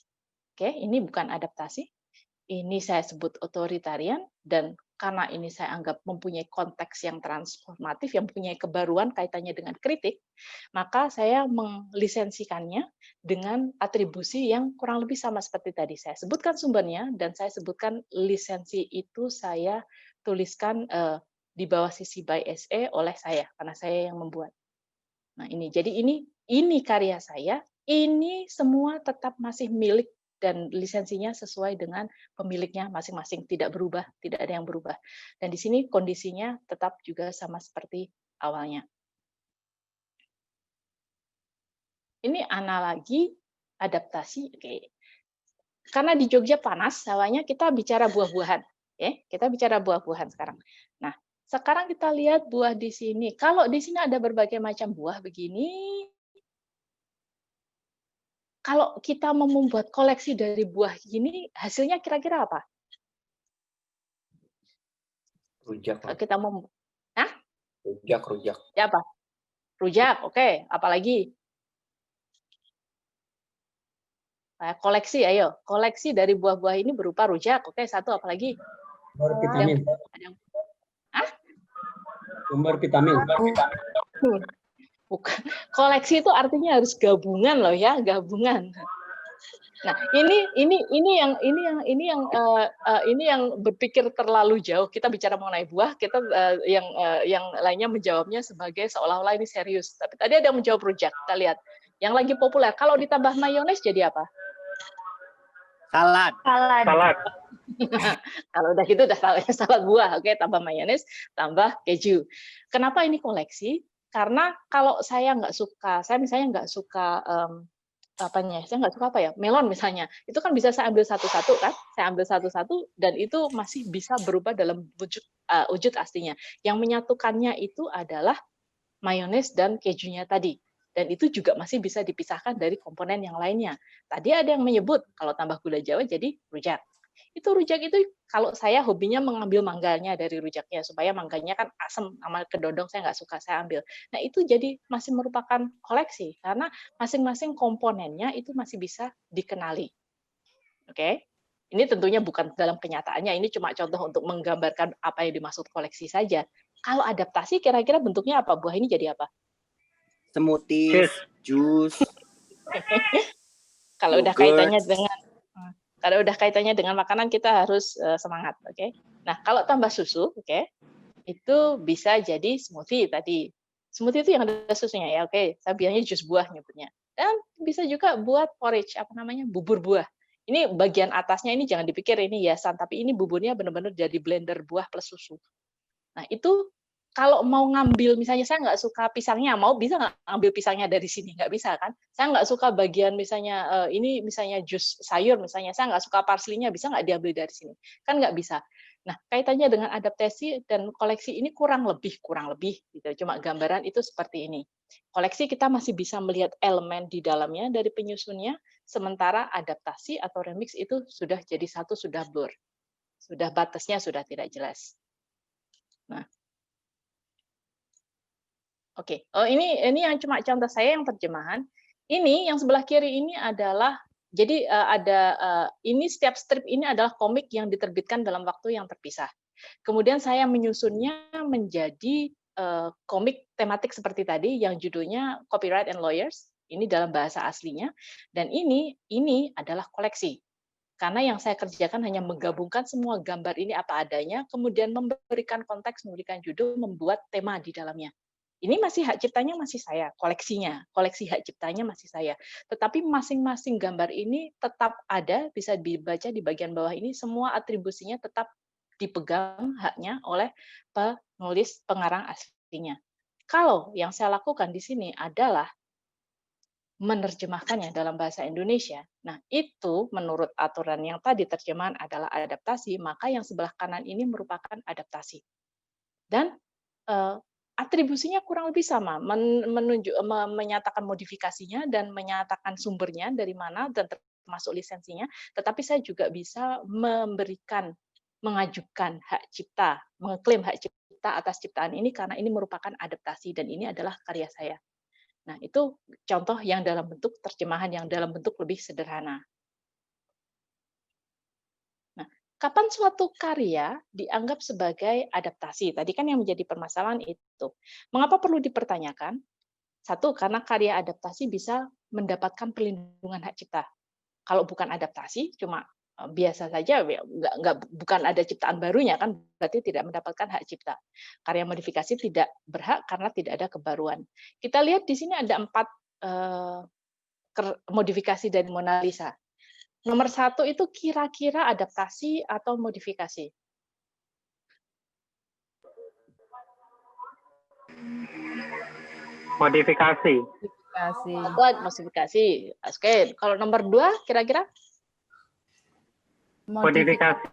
Oke, ini bukan adaptasi. Ini saya sebut otoritarian, dan karena ini saya anggap mempunyai konteks yang transformatif, yang mempunyai kebaruan kaitannya dengan kritik, maka saya melisensikannya dengan atribusi yang kurang lebih sama seperti tadi. Saya sebutkan sumbernya, dan saya sebutkan lisensi itu saya tuliskan di bawah sisi by SE oleh saya, karena saya yang membuat. Nah ini, jadi ini karya saya, ini semua tetap masih milik dan lisensinya sesuai dengan pemiliknya masing-masing, tidak berubah, tidak ada yang berubah. Dan di sini kondisinya tetap juga sama seperti awalnya. Ini analogi adaptasi, oke. Karena di Jogja panas, hawanya kita bicara buah-buahan, ya. Kita bicara buah-buahan sekarang. Nah, sekarang kita lihat buah di sini. Kalau di sini ada berbagai macam buah begini, kalau kita mau membuat koleksi dari buah gini, hasilnya kira-kira apa? Rujak, Kalau kita mau, rujak. ya apa? Rujak, oke. Apalagi? Koleksi, ayo. Koleksi dari buah-buah ini berupa rujak, oke. Satu, apalagi? Sumber vitamin. Sumber vitamin. Bukan. Koleksi itu artinya harus gabungan loh ya, gabungan. Nah, ini yang berpikir terlalu jauh. Kita bicara mengenai buah, kita yang lainnya menjawabnya sebagai seolah-olah ini serius. Tapi tadi ada yang menjawab rujak. Kita lihat. Yang lagi populer, kalau ditambah mayones jadi apa? Salad. Kalau udah gitu udah salad buah, oke, tambah mayones, tambah keju. Kenapa ini koleksi? Karena kalau saya nggak suka, saya misalnya nggak suka saya nggak suka melon misalnya, itu kan bisa saya ambil satu-satu kan, saya ambil satu-satu dan itu masih bisa berubah dalam wujud aslinya. Yang menyatukannya itu adalah mayones dan kejunya tadi. Dan itu juga masih bisa dipisahkan dari komponen yang lainnya. Tadi ada yang menyebut kalau tambah gula Jawa jadi rujak. Itu rujak itu kalau saya hobinya mengambil mangganya dari rujaknya supaya mangganya kan asam sama kedodong saya nggak suka, saya ambil. Nah itu jadi masih merupakan koleksi karena masing-masing komponennya itu masih bisa dikenali. Oke? Ini tentunya bukan dalam kenyataannya, ini cuma contoh untuk menggambarkan apa yang dimaksud koleksi saja. Kalau adaptasi kira-kira bentuknya apa? Buah ini jadi apa? Smoothies, jus. Kalau udah kaitannya dengan makanan kita harus semangat, oke? Nah, kalau tambah susu, oke, itu bisa jadi smoothie tadi. Smoothie itu yang ada susunya ya, oke. Saya bilangnya jus buah nyebutnya. Dan bisa juga buat porridge, bubur buah. Ini bagian atasnya ini jangan dipikir ini hiasan, tapi ini buburnya benar-benar jadi blender buah plus susu. Nah, itu kalau mau ngambil, misalnya saya nggak suka pisangnya, bisa nggak ngambil pisangnya dari sini? Nggak bisa kan? Saya nggak suka bagian misalnya ini misalnya jus sayur misalnya, saya nggak suka parsley-nya, bisa nggak diambil dari sini? Kan nggak bisa. Nah, kaitannya dengan adaptasi dan koleksi ini kurang lebih gitu. Cuma gambaran itu seperti ini. Koleksi kita masih bisa melihat elemen di dalamnya dari penyusunnya, sementara adaptasi atau remix itu sudah jadi satu, sudah blur. Sudah batasnya sudah tidak jelas. Nah, oke. Oh, ini yang cuma contoh saya yang terjemahan. Ini yang sebelah kiri ini adalah jadi ini setiap strip ini adalah komik yang diterbitkan dalam waktu yang terpisah. Kemudian saya menyusunnya menjadi komik tematik seperti tadi yang judulnya Copyright and Lawyers. Ini dalam bahasa aslinya dan ini adalah koleksi. Karena yang saya kerjakan hanya menggabungkan semua gambar ini apa adanya, kemudian memberikan konteks, memberikan judul, membuat tema di dalamnya. Ini masih hak ciptanya masih saya, koleksi hak ciptanya masih saya. Tetapi masing-masing gambar ini tetap ada, bisa dibaca di bagian bawah ini, semua atribusinya tetap dipegang haknya oleh penulis pengarang aslinya. Kalau yang saya lakukan di sini adalah menerjemahkannya dalam bahasa Indonesia, nah itu menurut aturan yang tadi terjemahan adalah adaptasi, maka yang sebelah kanan ini merupakan adaptasi. Dan atribusinya kurang lebih sama, menyatakan modifikasinya dan menyatakan sumbernya dari mana dan termasuk lisensinya, tetapi saya juga bisa mengajukan hak cipta, mengklaim hak cipta atas ciptaan ini karena ini merupakan adaptasi dan ini adalah karya saya. Nah, itu contoh yang dalam bentuk terjemahan yang dalam bentuk lebih sederhana. Nah, kapan suatu karya dianggap sebagai adaptasi? Tadi kan yang menjadi permasalahan itu. Mengapa perlu dipertanyakan? Satu, karena karya adaptasi bisa mendapatkan perlindungan hak cipta. Kalau bukan adaptasi, cuma biasa saja, ya, bukan ada ciptaan barunya kan, berarti tidak mendapatkan hak cipta. Karya modifikasi tidak berhak karena tidak ada kebaruan. Kita lihat di sini ada 4 modifikasi dari Mona Lisa. Nomor 1 itu kira-kira adaptasi atau modifikasi? Modifikasi. Modifikasi. Oke, kalau nomor 2 kira-kira? Modifikasi.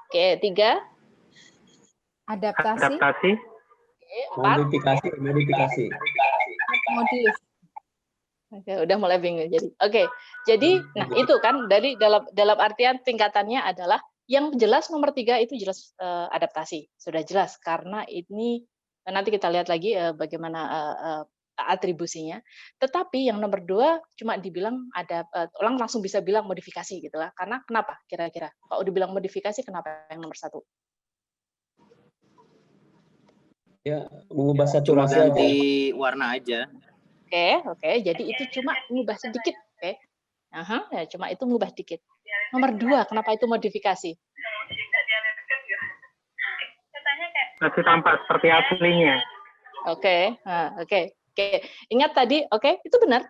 Oke, 3? Adaptasi. Adaptasi. Oke, 4? Modifikasi. Modif. Oke, udah mulai bingung jadi. Oke, jadi nah itu kan dari dalam artian tingkatannya adalah yang jelas nomor 3 itu jelas adaptasi. Sudah jelas karena ini nanti kita lihat lagi bagaimana atribusinya. Tetapi yang nomor 2 cuma dibilang ada orang langsung bisa bilang modifikasi gitu lah. Karena kenapa kira-kira? Kalau dibilang modifikasi kenapa yang nomor 1? Ya, mengubah Cuma saturasi aja. ganti warna aja. Oke, jadi itu cuma mengubah sedikit, oke. Ya, cuma itu mengubah sedikit. Nomor 2, kenapa itu modifikasi? Masih tampak seperti aslinya. Oke. Ingat tadi, itu benar.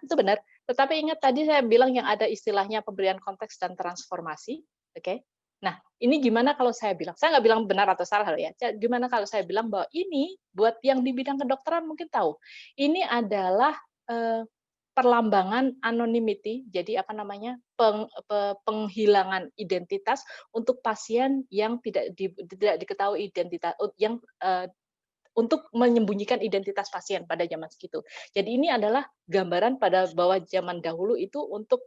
Tetapi ingat tadi saya bilang yang ada istilahnya pemberian konteks dan transformasi, oke. Nah, ini gimana kalau saya bilang? Saya nggak bilang benar atau salah ya. Gimana kalau saya bilang bahwa ini buat yang di bidang kedokteran mungkin tahu. Ini adalah perlambangan anonymity, jadi apa namanya penghilangan identitas untuk pasien yang tidak diketahui identitas, yang untuk menyembunyikan identitas pasien pada zaman segitu. Jadi ini adalah gambaran pada bahwa zaman dahulu itu untuk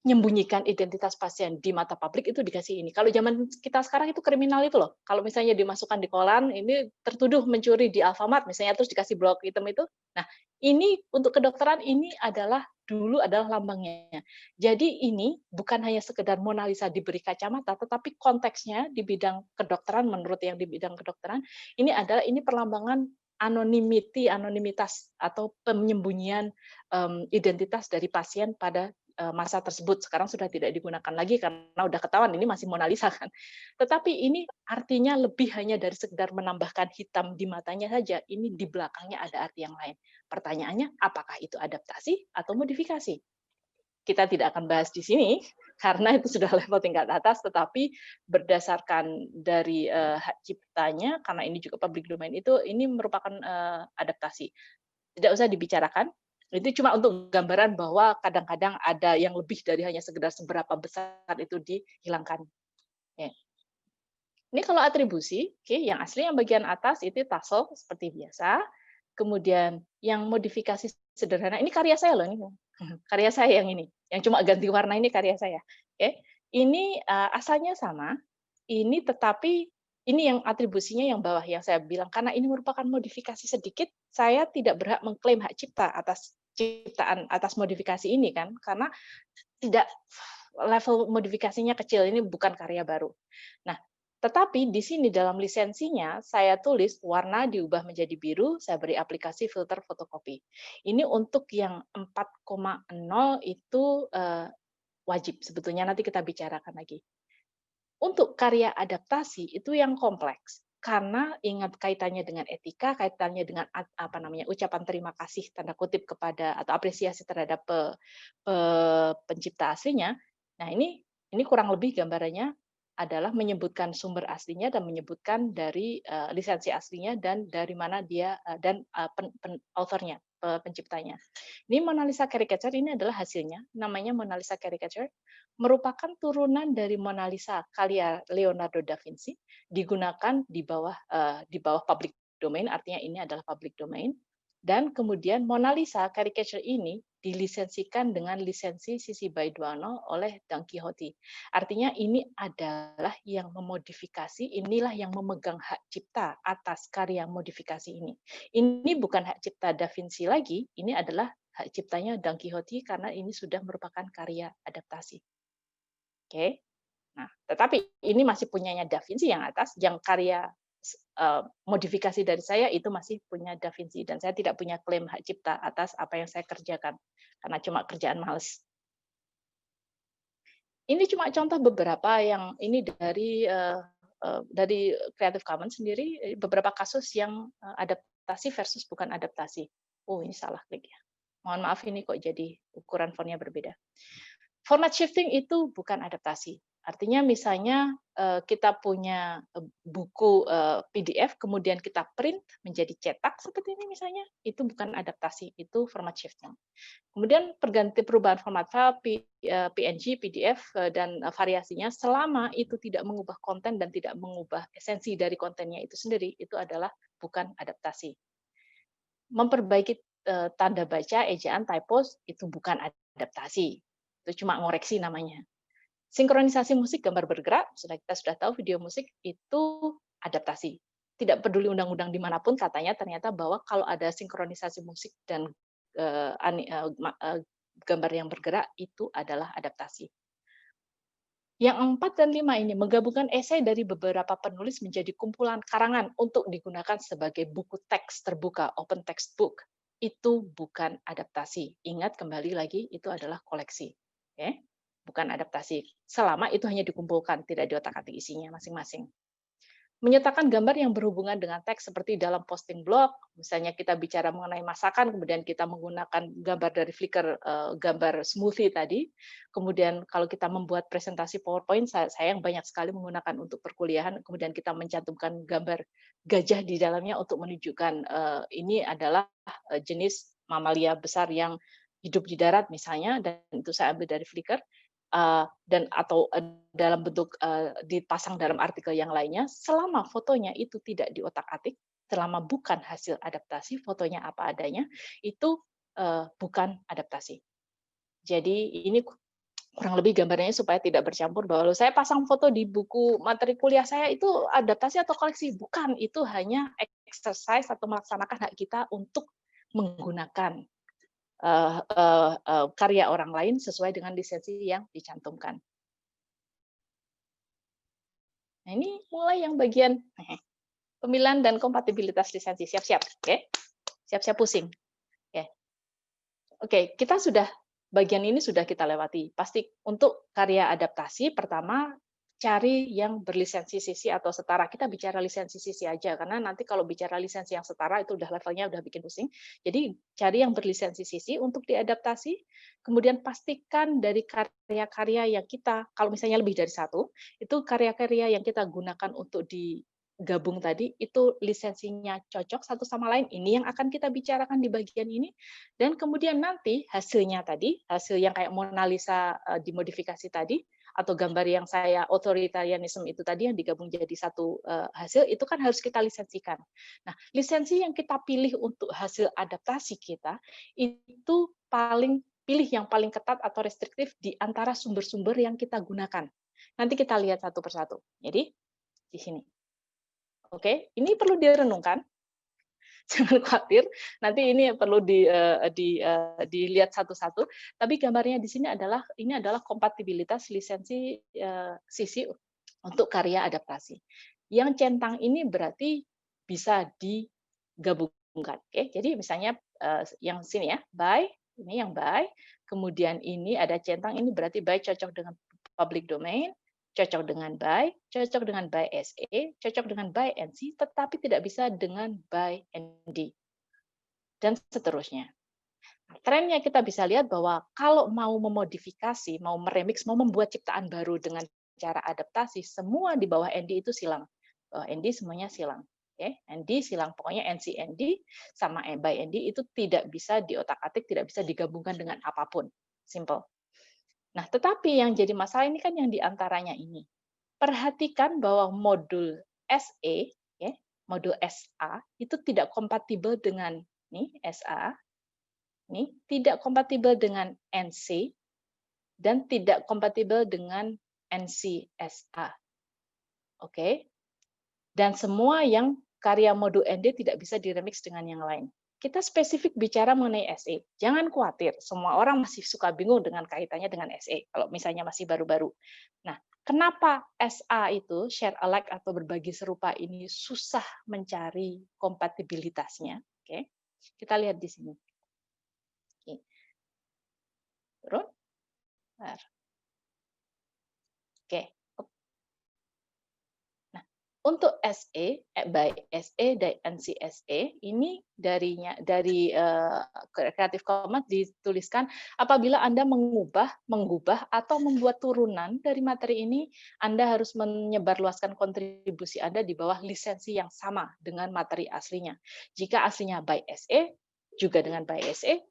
menyembunyikan identitas pasien di mata publik itu dikasih ini. Kalau zaman kita sekarang itu kriminal itu loh. Kalau misalnya dimasukkan di kolan, ini tertuduh mencuri di Alfamart misalnya terus dikasih blok hitam itu. Nah, ini untuk kedokteran ini adalah dulu adalah lambangnya. Jadi ini bukan hanya sekedar Mona Lisa diberi kacamata, tetapi konteksnya di bidang kedokteran menurut yang di bidang kedokteran ini adalah perlambangan anonimitas atau penyembunyian identitas dari pasien pada masa tersebut. Sekarang sudah tidak digunakan lagi karena udah ketahuan ini masih Mona Lisa kan. Tetapi ini artinya lebih hanya dari sekedar menambahkan hitam di matanya saja. Ini di belakangnya ada arti yang lain. Pertanyaannya, apakah itu adaptasi atau modifikasi? Kita tidak akan bahas di sini karena itu sudah level tingkat atas, tetapi berdasarkan dari hak ciptanya, karena ini juga public domain itu, ini merupakan adaptasi. Tidak usah dibicarakan. Itu cuma untuk gambaran bahwa kadang-kadang ada yang lebih dari hanya sekedar seberapa besar itu dihilangkan. Ya. Ini kalau atribusi, yang asli yang bagian atas itu tassel seperti biasa. Kemudian yang modifikasi sederhana, ini karya saya loh, ini karya saya yang ini, yang cuma ganti warna ini karya saya. Ini asalnya sama, ini tetapi ini yang atribusinya yang bawah yang saya bilang karena ini merupakan modifikasi sedikit, saya tidak berhak mengklaim hak cipta atas ciptaan atas modifikasi ini kan, karena tidak level modifikasinya kecil, ini bukan karya baru. Nah, tetapi di sini dalam lisensinya saya tulis warna diubah menjadi biru, saya beri aplikasi filter fotokopi. Ini untuk yang 4,0 itu wajib sebetulnya, nanti kita bicarakan lagi. Untuk karya adaptasi itu yang kompleks. Karena ingat kaitannya dengan etika, kaitannya dengan apa namanya ucapan terima kasih tanda kutip kepada atau apresiasi terhadap pencipta aslinya. Nah, ini kurang lebih gambarannya adalah menyebutkan sumber aslinya dan menyebutkan dari lisensi aslinya dan dari mana dia dan authornya, penciptanya. Ini Mona Lisa Caricature ini adalah hasilnya, namanya Mona Lisa Caricature, merupakan turunan dari Mona Lisa karya Leonardo da Vinci, digunakan di bawah public domain, artinya ini adalah public domain. Dan kemudian Mona Lisa Caricature ini dilisensikan dengan lisensi Sisi Baiduano oleh Don Quixote. Artinya ini adalah yang memodifikasi, inilah yang memegang hak cipta atas karya modifikasi ini. Ini bukan hak cipta Da Vinci lagi, ini adalah hak ciptanya Don Quixote karena ini sudah merupakan karya adaptasi. Oke. Nah, tetapi ini masih punyanya Da Vinci yang atas, yang karya modifikasi dari saya itu masih punya Da Vinci dan saya tidak punya klaim hak cipta atas apa yang saya kerjakan karena cuma kerjaan males. Ini cuma contoh beberapa yang ini dari Creative Commons sendiri, beberapa kasus yang adaptasi versus bukan adaptasi. Oh, ini salah klik ya. Mohon maaf, ini kok jadi ukuran fontnya berbeda. Format shifting itu bukan adaptasi. Artinya misalnya kita punya buku PDF, kemudian kita print menjadi cetak seperti ini misalnya, itu bukan adaptasi, itu format shifting. Kemudian perubahan format file, PNG, PDF, dan variasinya selama itu tidak mengubah konten dan tidak mengubah esensi dari kontennya itu sendiri, itu adalah bukan adaptasi. Memperbaiki tanda baca, ejaan, typos, itu bukan adaptasi. Itu cuma ngoreksi namanya. Sinkronisasi musik, gambar bergerak, kita sudah tahu video musik itu adaptasi. Tidak peduli undang-undang dimanapun, katanya ternyata bahwa kalau ada sinkronisasi musik dan gambar yang bergerak, itu adalah adaptasi. Yang 4 dan 5 ini menggabungkan esai dari beberapa penulis menjadi kumpulan karangan untuk digunakan sebagai buku teks terbuka, open text book. Itu bukan adaptasi. Ingat kembali lagi, itu adalah koleksi. Okay? Bukan adaptasi. Selama itu hanya dikumpulkan, tidak diotak-atik isinya masing-masing. Menyertakan gambar yang berhubungan dengan teks seperti dalam posting blog, misalnya kita bicara mengenai masakan, kemudian kita menggunakan gambar dari Flickr, gambar smoothie tadi. Kemudian kalau kita membuat presentasi PowerPoint, saya yang banyak sekali menggunakan untuk perkuliahan, kemudian kita mencantumkan gambar gajah di dalamnya untuk menunjukkan ini adalah jenis mamalia besar yang hidup di darat misalnya, dan itu saya ambil dari Flickr. Dan atau dalam bentuk dipasang dalam artikel yang lainnya, selama fotonya itu tidak diotak-atik, selama bukan hasil adaptasi, fotonya apa adanya, itu bukan adaptasi. Jadi ini kurang lebih gambarnya supaya tidak bercampur bahwa saya pasang foto di buku materi kuliah saya itu adaptasi atau koleksi. Bukan, itu hanya exercise atau melaksanakan hak kita untuk menggunakan karya orang lain sesuai dengan lisensi yang dicantumkan. Nah, ini mulai yang bagian pemilihan dan kompatibilitas lisensi. Siap-siap, oke? Siap-siap pusing. Oke, kita sudah bagian ini sudah kita lewati. Pasti untuk karya adaptasi pertama cari yang berlisensi CC atau setara. Kita bicara lisensi CC aja, karena nanti kalau bicara lisensi yang setara itu udah levelnya udah bikin pusing. Jadi cari yang berlisensi CC untuk diadaptasi, kemudian pastikan dari karya-karya yang kita, kalau misalnya lebih dari satu, itu karya-karya yang kita gunakan untuk digabung tadi, itu lisensinya cocok satu sama lain. Ini yang akan kita bicarakan di bagian ini. Dan kemudian nanti hasilnya tadi, hasil yang kayak Mona Lisa dimodifikasi tadi, atau gambar yang saya authoritarianism itu tadi yang digabung jadi satu hasil, itu kan harus kita lisensikan. Nah, lisensi yang kita pilih untuk hasil adaptasi kita, itu pilih yang paling ketat atau restriktif di antara sumber-sumber yang kita gunakan. Nanti kita lihat satu persatu. Jadi, di sini. Oke, ini perlu direnungkan. Jangan khawatir, nanti ini perlu dilihat satu-satu. Tapi gambarnya di sini adalah kompatibilitas lisensi CC untuk karya adaptasi. Yang centang ini berarti bisa digabungkan. Oke, jadi misalnya yang sini ya, by, ini yang by, kemudian ini ada centang, ini berarti by cocok dengan public domain, cocok dengan by SE, cocok dengan by NC, tetapi tidak bisa dengan by ND, dan seterusnya. Trennya kita bisa lihat bahwa kalau mau memodifikasi, mau meremix, mau membuat ciptaan baru dengan cara adaptasi, semua di bawah ND itu silang. ND semuanya silang. ND silang, pokoknya NC ND sama by ND itu tidak bisa diotak-atik, tidak bisa digabungkan dengan apapun. Simple. Nah, tetapi yang jadi masalah ini kan yang diantaranya ini. Perhatikan bahwa modul SE, modul SA, itu tidak kompatibel dengan SA, tidak kompatibel dengan NC, dan tidak kompatibel dengan NC-SA. Oke? Dan semua yang karya modul ND tidak bisa diremix dengan yang lain. Kita spesifik bicara mengenai SE. Jangan khawatir, semua orang masih suka bingung dengan kaitannya dengan SE, kalau misalnya masih baru-baru. Nah, kenapa SA itu, share alike atau berbagi serupa ini susah mencari kompatibilitasnya? Oke, kita lihat di sini. Oke. Turun. Untuk SE, by SE dan NCSE ini dari Creative Commons dituliskan apabila Anda mengubah, atau membuat turunan dari materi ini, Anda harus menyebarluaskan kontribusi Anda di bawah lisensi yang sama dengan materi aslinya. Jika aslinya by SE, juga dengan by SE.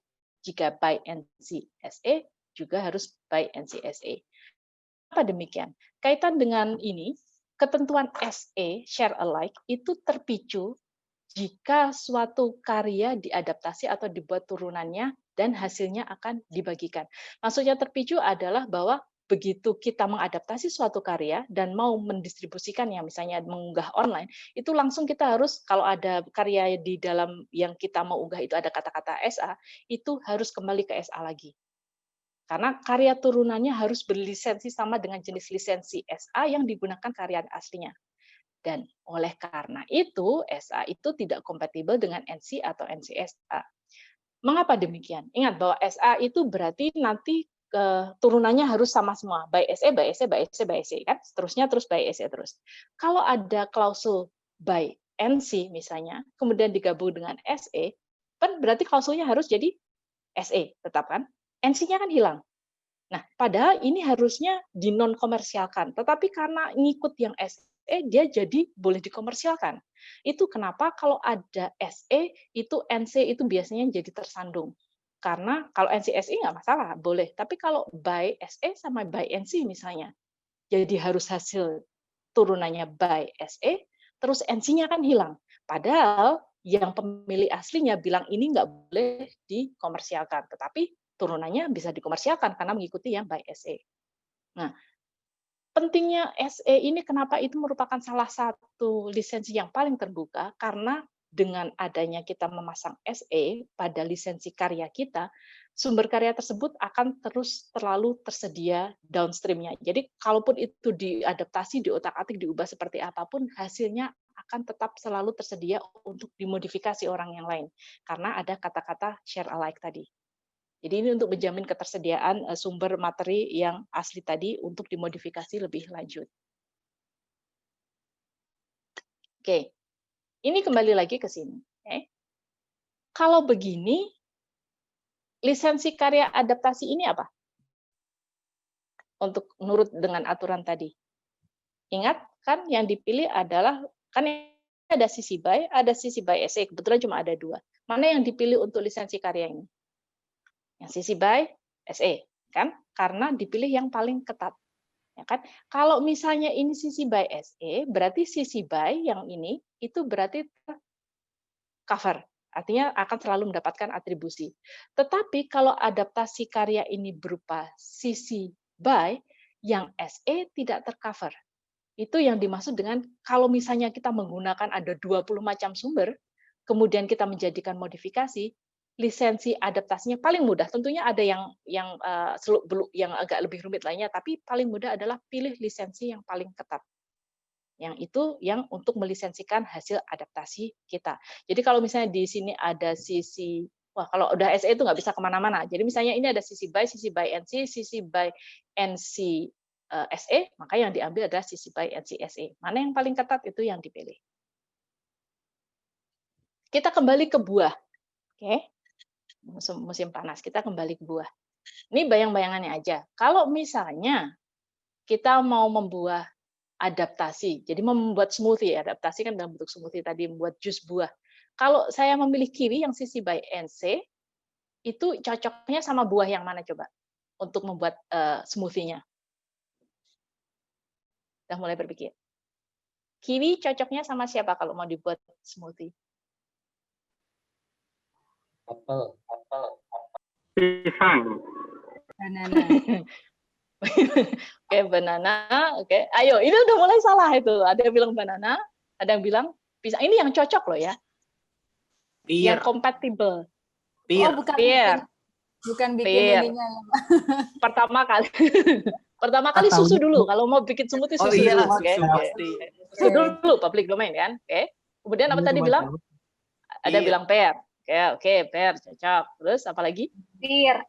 Jika by NCSE, juga harus by NCSE. Apa demikian? Kaitan dengan ini, ketentuan SE, share alike, itu terpicu jika suatu karya diadaptasi atau dibuat turunannya dan hasilnya akan dibagikan. Maksudnya terpicu adalah bahwa begitu kita mengadaptasi suatu karya dan mau mendistribusikannya, misalnya mengunggah online, itu langsung kita harus, kalau ada karya di dalam yang kita mau unggah itu ada kata-kata SA, itu harus kembali ke SA lagi. Karena karya turunannya harus berlisensi sama dengan jenis lisensi SA yang digunakan karya aslinya. Dan oleh karena itu, SA itu tidak kompatibel dengan NC atau NCSA. Mengapa demikian? Ingat bahwa SA itu berarti nanti turunannya harus sama semua. By SE, by SE, by SE, by SE. Kan? Seterusnya terus by SE terus. Kalau ada klausul by NC misalnya, kemudian digabung dengan SE, kan berarti klausulnya harus jadi SE, tetap kan? NC-nya kan hilang. Nah, padahal ini harusnya di non-komersialkan. Tetapi karena ngikut yang SE, dia jadi boleh dikomersialkan. Itu kenapa kalau ada SE, itu NC itu biasanya jadi tersandung. Karena kalau NCSE nggak masalah, boleh. Tapi kalau by SE sama by NC misalnya, jadi harus hasil turunannya by SE, terus NC-nya kan hilang. Padahal yang pemilik aslinya bilang ini nggak boleh dikomersialkan. Tetapi turunannya bisa dikomersialkan karena mengikuti yang by SE. Nah, pentingnya SE ini kenapa itu merupakan salah satu lisensi yang paling terbuka, karena dengan adanya kita memasang SE pada lisensi karya kita, sumber karya tersebut akan terus terlalu tersedia downstream-nya. Jadi kalaupun itu diadaptasi, diotak-atik, diubah seperti apapun, hasilnya akan tetap selalu tersedia untuk dimodifikasi orang yang lain. Karena ada kata-kata share alike tadi. Jadi ini untuk menjamin ketersediaan sumber materi yang asli tadi untuk dimodifikasi lebih lanjut. Oke, ini kembali lagi ke sini. Kalau begini, lisensi karya adaptasi ini apa? Untuk nurut dengan aturan tadi. Ingat, kan yang dipilih adalah, kan ada sisi by SE, kebetulan cuma ada 2. Mana yang dipilih untuk lisensi karya ini? Yang sisi by SE, kan? Karena dipilih yang paling ketat. Ya kan? Kalau misalnya ini sisi by SE, berarti sisi by yang ini itu berarti cover. Artinya akan selalu mendapatkan atribusi. Tetapi kalau adaptasi karya ini berupa sisi by, yang SE tidak tercover. Itu yang dimaksud dengan kalau misalnya kita menggunakan ada 20 macam sumber, kemudian kita menjadikan modifikasi, lisensi adaptasinya paling mudah. Tentunya ada yang agak lebih rumit lainnya, tapi paling mudah adalah pilih lisensi yang paling ketat. Yang itu yang untuk melisensikan hasil adaptasi kita. Jadi kalau misalnya di sini ada sisi, wah kalau udah SE itu nggak bisa kemana-mana. Jadi misalnya ini ada sisi by NC, sisi by NC SE, maka yang diambil adalah sisi by NC SE. Mana yang paling ketat itu yang dipilih. Kita kembali ke buah. Oke. Musim panas, kita kembali ke buah. Ini bayang-bayangannya aja. Kalau misalnya kita mau membuat adaptasi, jadi membuat smoothie, adaptasi kan dalam bentuk smoothie tadi, membuat jus buah. Kalau saya memilih kiwi yang sisi by NC, itu cocoknya sama buah yang mana coba? Untuk membuat smoothie-nya. Udah mulai berpikir. Kiwi cocoknya sama siapa kalau mau dibuat smoothie? Apel. Pisang. Banana. Oke, banana. Oke, ayo, ini udah mulai salah itu. Ada yang bilang banana, ada yang bilang pisang. Ini yang cocok loh ya. Pear. Yang kompatibel. Pear. Oh, Pear. bukan bikin Pear. ininya ya. Pertama kali susu dulu. Kalau mau bikin smoothie susu dulu. Oke. Susu dulu, public domain kan. Oke. Kemudian apa tadi bilang? Ada bilang pear. Oke, pear cocok. Terus apa lagi? Pear.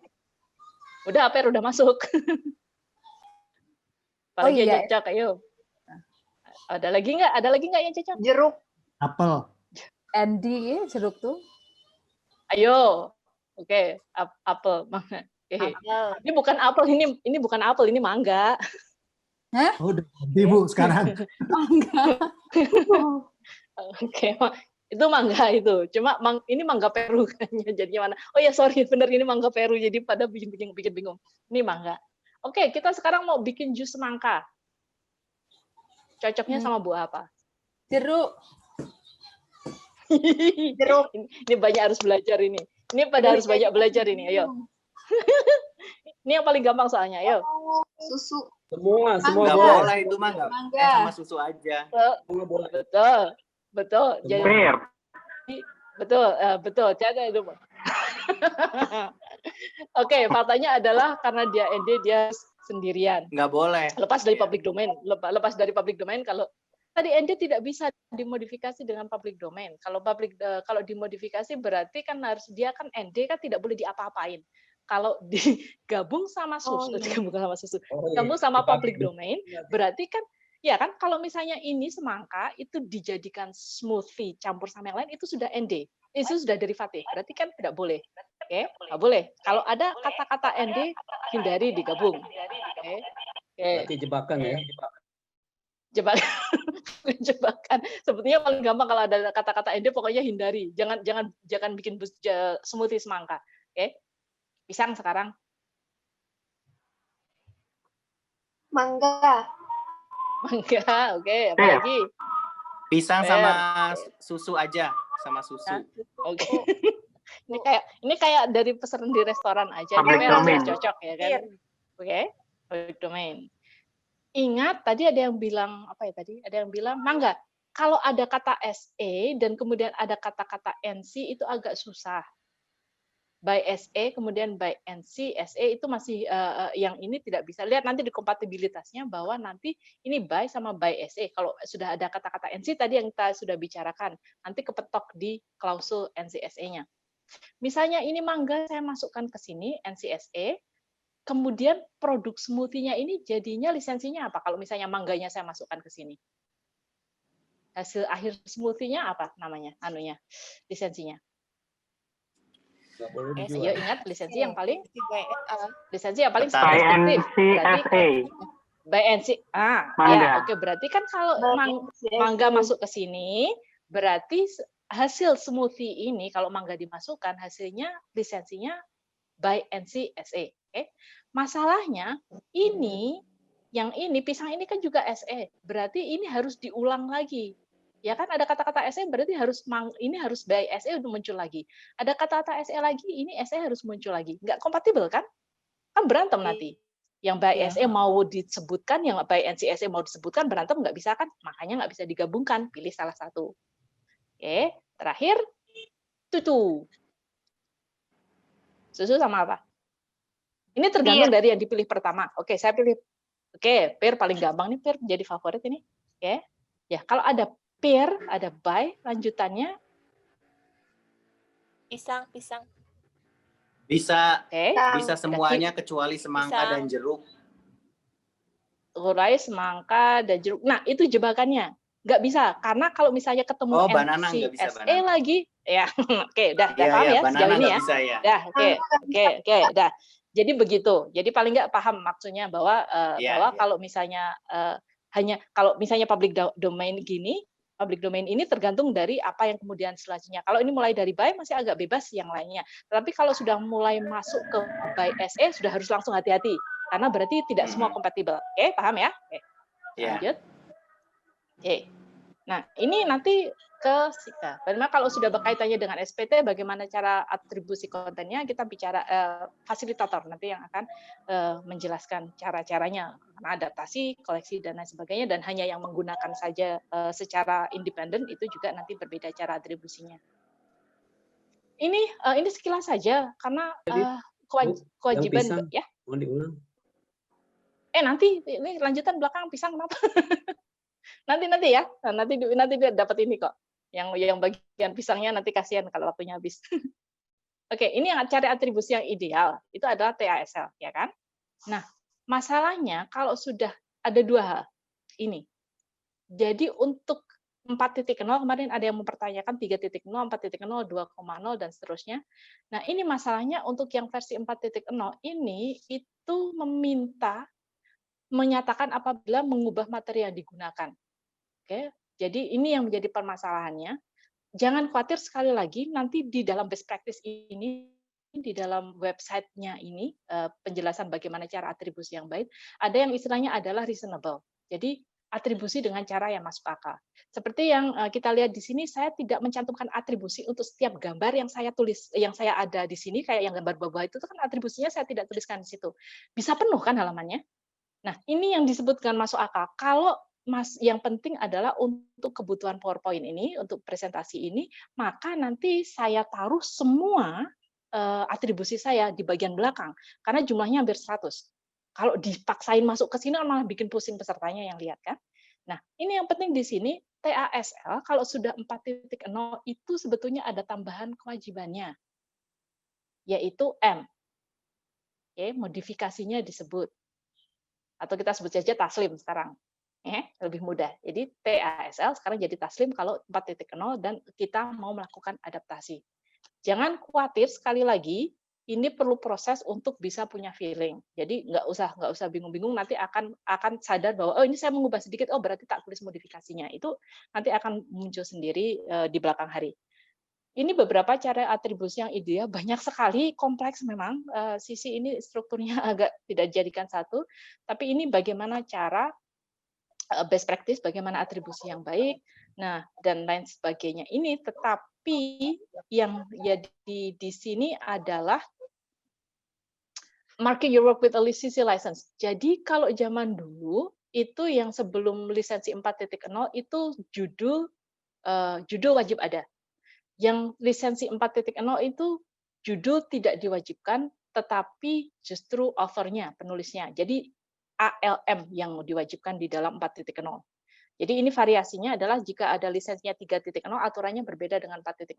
Udah, pear udah masuk. Apalagi yang cocok, ayo. Ada lagi nggak? Ada lagi nggak yang cocok? Jeruk. Apel. Andy, jeruk tuh. Ayo. Oke, apel. Oke. Ini bukan apel, ini bukan apel, ini mangga. Hah? Oh, udah ganti, Bu, sekarang. Mangga. Oke, itu mangga itu. Cuma ini mangga Peru kayaknya jadinya mana. Oh ya, sorry, bener ini mangga Peru. Jadi pada bikin bingung. Ini mangga. Oke, kita sekarang mau bikin jus semangka. Cocoknya sama buah apa? Jeruk. Jeruk. Ini banyak harus belajar ini. Ini pada harus banyak belajar ini. Ayo. Ini yang paling gampang soalnya. Ayo. Susu. Semua Nggak boleh. boleh itu mah nggak. Mangga. Sama susu aja. Semua boleh. Betul. Jadi Bir. betul. Jaga itu. Oke, faktanya adalah karena dia sendirian. Nggak boleh. Lepas dari public domain. Kalau tadi ND tidak bisa dimodifikasi dengan public domain. Kalau dimodifikasi berarti kan harus dia kan ND kan tidak boleh diapa-apain. Kalau digabung sama susu, gabung sama public domain, berarti kan ya kan kalau misalnya ini semangka itu dijadikan smoothie campur sama yang lain itu sudah ND. Itu sudah derivatif. Berarti kan tidak boleh. Oke, nggak boleh. Kalau ada kata-kata ND hindari digabung. Oke. Berarti jebakan ya. Jebakan. Sepertinya paling gampang kalau ada kata-kata ND pokoknya hindari. Jangan bikin smoothie semangka. Oke. Pisang sekarang. Mangga. Oke. Apa lagi? Pisang sama susu aja, sama susu. Oke. Ini kayak dari pesan di restoran aja. Public Ini domain. harus cocok ya kan? Oke. Public domain. Ingat tadi ada yang bilang apa ya tadi? Ada yang bilang mangga. Kalau ada kata SE dan kemudian ada kata-kata NC itu agak susah. By SE kemudian by NC, SE itu masih yang ini tidak bisa. Lihat nanti di kompatibilitasnya bahwa nanti ini by sama by SE. Kalau sudah ada kata-kata NC tadi yang kita sudah bicarakan, nanti kepetok di klausul NCSE-nya. Misalnya ini mangga saya masukkan ke sini NCSE, kemudian produk smoothie-nya ini jadinya lisensinya apa? Kalau misalnya mangganya saya masukkan ke sini. Hasil akhir smoothie-nya apa namanya? Lisensinya. Nggak boleh Ya dijual. ingat lisensi yang paling Betul. By restriktif. Berarti NCSA. by NC. Mangga. Ya, oke berarti kan kalau mangga masuk ke sini, berarti hasil smoothie ini kalau mangga dimasukkan hasilnya lisensinya by NCSA. Oke. Masalahnya yang ini pisang ini kan juga SE. Berarti ini harus diulang lagi. Ya kan ada kata-kata SE berarti ini harus by SE untuk muncul lagi. Ada kata-kata SE lagi, ini SE harus muncul lagi. Nggak kompatibel kan? Kan berantem nanti. Yang by SE mau disebutkan, yang by NCSE mau disebutkan, berantem nggak bisa kan? Makanya nggak bisa digabungkan. Pilih salah satu. Oke, terakhir susu. Susu sama apa? Ini tergantung dari yang dipilih pertama. Oke, saya pilih. Oke, pear paling gampang nih, pear jadi favorit ini. Oke. Ya, kalau ada pear, ada by, lanjutannya Pisang. Bisa Ada semuanya kecuali semangka dan jeruk. Urai, semangka, dan jeruk. Nah, itu jebakannya. Nggak bisa, karena kalau misalnya ketemu Banana nggak bisa, NCSE banana. lagi, ya, oke, udah Iya, paham ya banana sejauh ini nggak ya. bisa ya. Dah, oke, dah. Jadi begitu. Jadi paling nggak paham maksudnya bahwa kalau misalnya kalau misalnya public domain gini, public domain ini tergantung dari apa yang kemudian selanjutnya. Kalau ini mulai dari by masih agak bebas yang lainnya. Tapi kalau sudah mulai masuk ke by SE sudah harus langsung hati-hati karena berarti tidak semua kompatibel. Oke, paham ya? Oke. Lanjut. Oke. Nah, ini nanti ke Sika. Bagaimana kalau sudah berkaitannya dengan SPT, bagaimana cara atribusi kontennya, kita bicara fasilitator nanti yang akan menjelaskan cara-caranya, adaptasi, koleksi, dan lain sebagainya, dan hanya yang menggunakan saja secara independen, itu juga nanti berbeda cara atribusinya. Ini sekilas saja, karena kewajiban, ya. Mau diulang? Nanti, ini lanjutan belakang pisang kenapa? nanti ya, nanti dia dapat ini kok. Yang bagian pisangnya nanti kasihan kalau waktunya habis. Oke, ini yang cari atribusi yang ideal itu adalah TASL, ya kan? Nah, masalahnya kalau sudah ada dua hal ini. Jadi untuk 4.0 kemarin ada yang mempertanyakan 3.0, 4.0, 2.0 dan seterusnya. Nah, ini masalahnya untuk yang versi 4.0 ini itu menyatakan apabila mengubah materi yang digunakan. Oke. Jadi ini yang menjadi permasalahannya. Jangan khawatir, sekali lagi nanti di dalam best practice ini, di dalam website-nya ini, penjelasan bagaimana cara atribusi yang baik, ada yang istilahnya adalah reasonable. Jadi atribusi dengan cara yang masuk akal. Seperti yang kita lihat di sini, saya tidak mencantumkan atribusi untuk setiap gambar yang saya tulis, yang saya ada di sini, kayak yang gambar bawah itu kan atribusinya saya tidak tuliskan di situ. Bisa penuh kan halamannya? Nah, ini yang disebutkan masuk akal. Kalau yang penting adalah untuk kebutuhan PowerPoint ini, untuk presentasi ini, maka nanti saya taruh semua atribusi saya di bagian belakang, karena jumlahnya hampir 100. Kalau dipaksain masuk ke sini malah bikin pusing pesertanya yang lihat kan. Nah, ini yang penting di sini, TASL kalau sudah 4.0 itu sebetulnya ada tambahan kewajibannya, yaitu M. Oke, modifikasinya disebut. Atau kita sebut saja taslim sekarang. Lebih mudah. Jadi TASL sekarang jadi taslim kalau 4.0 dan kita mau melakukan adaptasi. Jangan khawatir, sekali lagi, ini perlu proses untuk bisa punya feeling. Jadi nggak usah bingung-bingung, nanti akan sadar bahwa oh ini saya mengubah sedikit, oh berarti tak tulis modifikasinya. Itu nanti akan muncul sendiri di belakang hari. Ini beberapa cara atribusi yang ideal, banyak sekali, kompleks memang. Sisi ini strukturnya agak tidak dijadikan satu, tapi ini bagaimana cara best practice, bagaimana atribusi yang baik, nah dan lain sebagainya ini. Tetapi yang jadi di sini adalah marking your work with a CC license. Jadi kalau zaman dulu itu yang sebelum lisensi 4.0 itu judul wajib ada. Yang lisensi 4.0 itu judul tidak diwajibkan, tetapi justru author-nya, penulisnya. Jadi ALM yang diwajibkan di dalam 4.0. Jadi ini variasinya adalah jika ada lisensinya 3.0, aturannya berbeda dengan 4.0.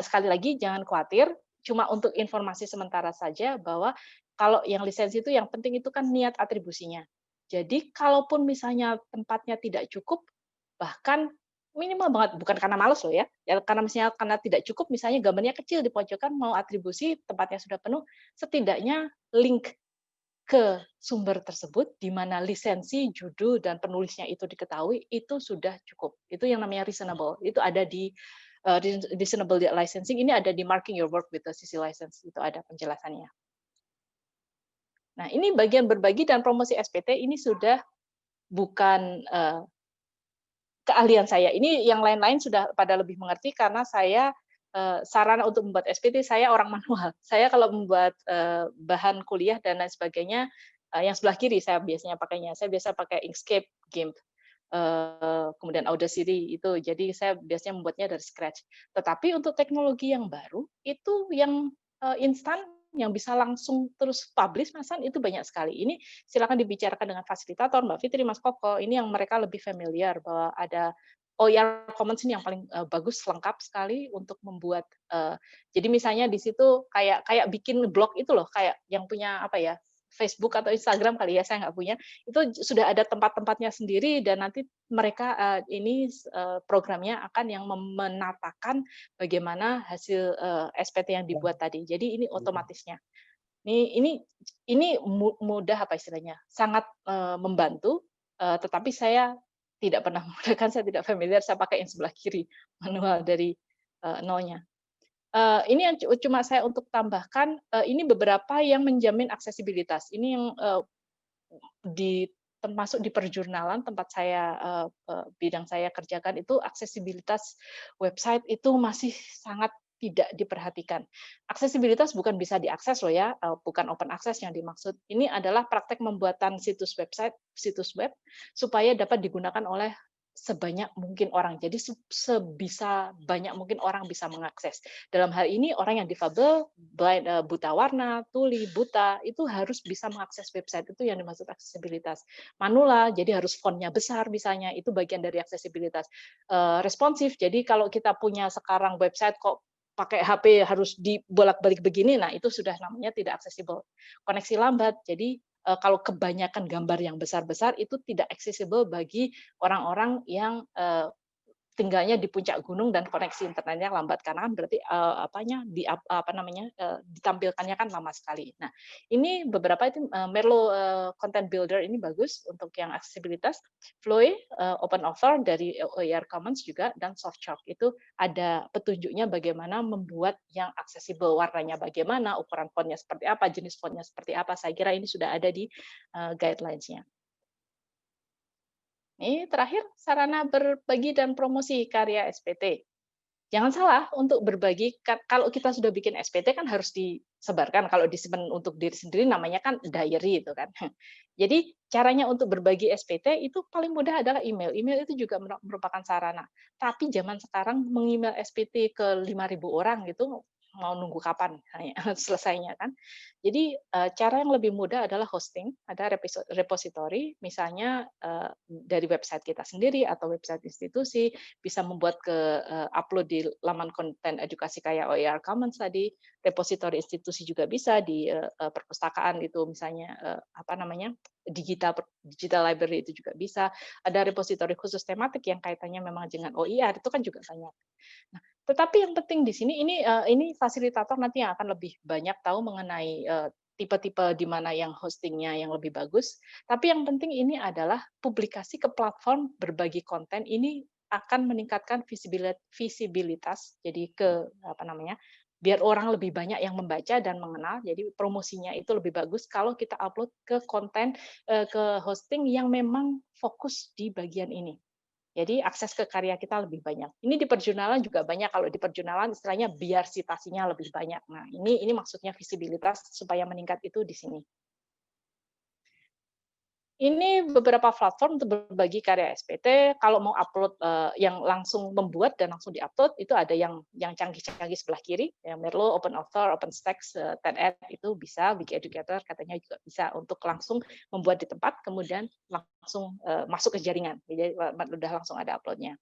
Sekali lagi, jangan khawatir, cuma untuk informasi sementara saja bahwa kalau yang lisensi itu yang penting itu kan niat atribusinya. Jadi kalaupun misalnya tempatnya tidak cukup, bahkan minimal banget, bukan karena malas loh ya, karena tidak cukup, misalnya gambarnya kecil di pojokan, mau atribusi, tempatnya sudah penuh, setidaknya link ke sumber tersebut, di mana lisensi, judul, dan penulisnya itu diketahui, itu sudah cukup. Itu yang namanya reasonable. Itu ada di reasonable licensing, ini ada di marking your work with the CC license, itu ada penjelasannya. Nah, ini bagian berbagi dan promosi SPT, ini sudah bukan keahlian saya. Ini yang lain-lain sudah pada lebih mengerti, karena saya sarana untuk membuat SPT, saya orang manual. Saya kalau membuat bahan kuliah dan lain sebagainya, yang sebelah kiri saya biasanya pakainya. Saya biasa pakai Inkscape, GIMP, kemudian Audacity itu. Jadi saya biasanya membuatnya dari scratch. Tetapi untuk teknologi yang baru, itu yang instan, yang bisa langsung terus publish, Masan, itu banyak sekali. Ini silakan dibicarakan dengan fasilitator, Mbak Fitri, Mas Koko. Ini yang mereka lebih familiar bahwa ada OER Commons ini yang paling bagus, lengkap sekali untuk membuat. Jadi misalnya di situ kayak bikin blog itu loh, kayak yang punya apa ya, Facebook atau Instagram kali ya, saya nggak punya. Itu sudah ada tempat-tempatnya sendiri dan nanti mereka ini programnya akan yang menatakan bagaimana hasil SPT yang dibuat tadi. Jadi ini otomatisnya. Ini mudah apa istilahnya? Sangat membantu, tetapi saya tidak pernah menggunakan, saya tidak familiar, saya pakai yang sebelah kiri, manual dari nolnya. Ini yang cuma saya untuk tambahkan, ini beberapa yang menjamin aksesibilitas. Ini yang termasuk di perjurnalan tempat saya, bidang saya kerjakan itu aksesibilitas website itu masih sangat tidak diperhatikan. Aksesibilitas bukan bisa diakses loh ya, bukan open access yang dimaksud. Ini adalah praktek pembuatan situs web supaya dapat digunakan oleh sebanyak mungkin orang. Jadi sebisa banyak mungkin orang bisa mengakses. Dalam hal ini orang yang difabel, blind, buta warna, tuli, buta, itu harus bisa mengakses website. Itu yang dimaksud aksesibilitas. Manula, jadi harus fontnya besar misalnya, itu bagian dari aksesibilitas. Responsif, jadi kalau kita punya sekarang website kok pakai HP harus dibolak-balik begini, nah itu sudah namanya tidak aksesibel. Koneksi lambat, jadi kalau kebanyakan gambar yang besar-besar itu tidak accessible bagi orang-orang yang tinggalnya di puncak gunung dan koneksi internetnya lambat, karena kan berarti ditampilkannya kan lama sekali. Nah, ini beberapa itu Merlo Content Builder ini bagus untuk yang aksesibilitas. Floe Open Author dari OER Commons juga, dan Softchalk itu ada petunjuknya bagaimana membuat yang aksesibel, warnanya bagaimana, ukuran fontnya seperti apa, jenis fontnya seperti apa. Saya kira ini sudah ada di guidelines-nya. Ini terakhir, sarana berbagi dan promosi karya SPT. Jangan salah untuk berbagi, kalau kita sudah bikin SPT kan harus disebarkan, kalau disimpan untuk diri sendiri namanya kan diary itu kan. Jadi caranya untuk berbagi SPT itu paling mudah adalah email. Email itu juga merupakan sarana. Tapi zaman sekarang mengemail SPT ke 5.000 orang gitu, mau nunggu kapan selesainya kan. Jadi cara yang lebih mudah adalah hosting, ada repository, misalnya dari website kita sendiri atau website institusi, bisa membuat upload di laman konten edukasi kayak OER Commons tadi, repository institusi juga bisa di perpustakaan itu misalnya digital library itu juga bisa, ada repository khusus tematik yang kaitannya memang dengan OER itu kan juga banyak. Nah, tetapi yang penting di sini ini fasilitator nanti yang akan lebih banyak tahu mengenai tipe-tipe di mana yang hostingnya yang lebih bagus. Tapi yang penting ini adalah publikasi ke platform berbagi konten ini akan meningkatkan visibilitas. Jadi biar orang lebih banyak yang membaca dan mengenal. Jadi promosinya itu lebih bagus kalau kita upload ke konten ke hosting yang memang fokus di bagian ini. Jadi akses ke karya kita lebih banyak. Ini di perjurnalan juga banyak. Kalau di perjurnalan istilahnya biar citasinya lebih banyak. Nah, ini maksudnya visibilitas supaya meningkat itu di sini. Ini beberapa platform untuk berbagi karya SPT. Kalau mau upload yang langsung membuat dan langsung diupload, itu ada yang canggih-canggih sebelah kiri, yang Merlo, Open Author, OpenStax, TEDx itu bisa, Wikieducator katanya juga bisa untuk langsung membuat di tempat, kemudian langsung masuk ke jaringan, jadi udah langsung ada uploadnya.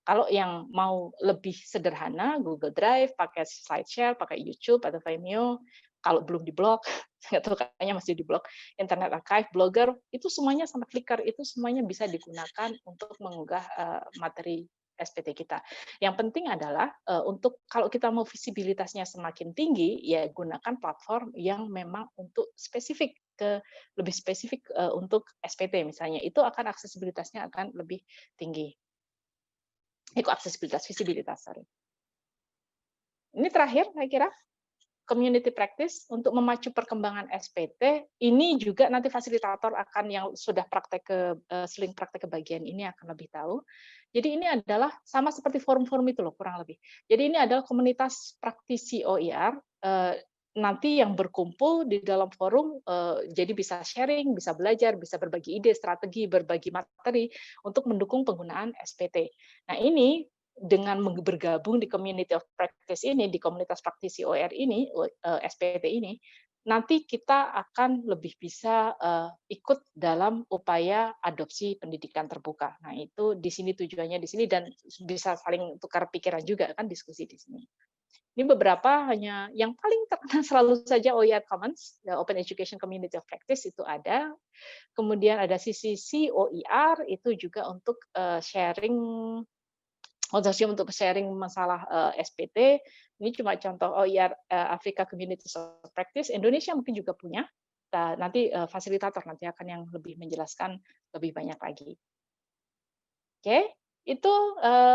Kalau yang mau lebih sederhana, Google Drive, pakai SlideShare, pakai YouTube atau Vimeo, kalau belum diblok, nggak tahu kayaknya masih diblok, Internet Archive, Blogger, itu semuanya sama Flickr, itu semuanya bisa digunakan untuk mengunggah materi SPT kita. Yang penting adalah untuk kalau kita mau visibilitasnya semakin tinggi, ya gunakan platform yang memang untuk lebih spesifik untuk SPT misalnya, itu akan aksesibilitasnya akan lebih tinggi. Visibilitas, sorry. Ini terakhir, saya kira, community practice untuk memacu perkembangan SPT. Ini juga nanti fasilitator akan yang sudah sering praktek ke bagian ini akan lebih tahu. Jadi ini adalah sama seperti forum-forum itu loh, kurang lebih. Jadi ini adalah komunitas praktisi OER, nanti yang berkumpul di dalam forum, jadi bisa sharing, bisa belajar, bisa berbagi ide, strategi, berbagi materi untuk mendukung penggunaan SPT. Nah ini dengan bergabung di community of practice ini, di komunitas praktisi OER ini, SPT ini, nanti kita akan lebih bisa ikut dalam upaya adopsi pendidikan terbuka. Nah itu di sini tujuannya di sini dan bisa saling tukar pikiran juga kan diskusi di sini. Ini beberapa hanya yang paling terkenal selalu saja OER Commons, Open Education Community of Practice itu ada. Kemudian ada CCC OER itu juga untuk sharing, konsorsium untuk sharing masalah SPT. Ini cuma contoh OER Africa Community of Practice. Indonesia mungkin juga punya. Nanti fasilitator nanti akan yang lebih menjelaskan lebih banyak lagi. Oke. Itu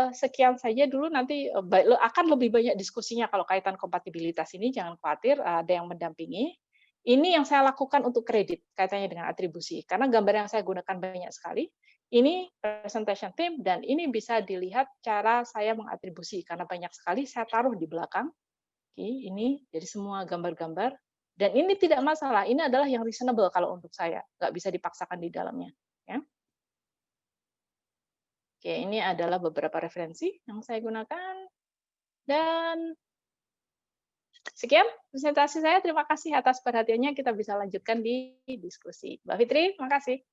sekian saja dulu, nanti akan lebih banyak diskusinya kalau kaitan kompatibilitas ini, jangan khawatir, ada yang mendampingi. Ini yang saya lakukan untuk kredit, kaitannya dengan atribusi, karena gambar yang saya gunakan banyak sekali. Ini presentation team, dan ini bisa dilihat cara saya mengatribusi, karena banyak sekali saya taruh di belakang. Oke, ini jadi semua gambar-gambar, dan ini tidak masalah, ini adalah yang reasonable kalau untuk saya, nggak bisa dipaksakan di dalamnya. Ya. Oke, ini adalah beberapa referensi yang saya gunakan. Dan sekian presentasi saya. Terima kasih atas perhatiannya. Kita bisa lanjutkan di diskusi. Mbak Fitri, terima kasih.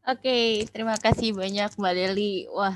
Oke, terima kasih banyak Mbak Deli. Wah,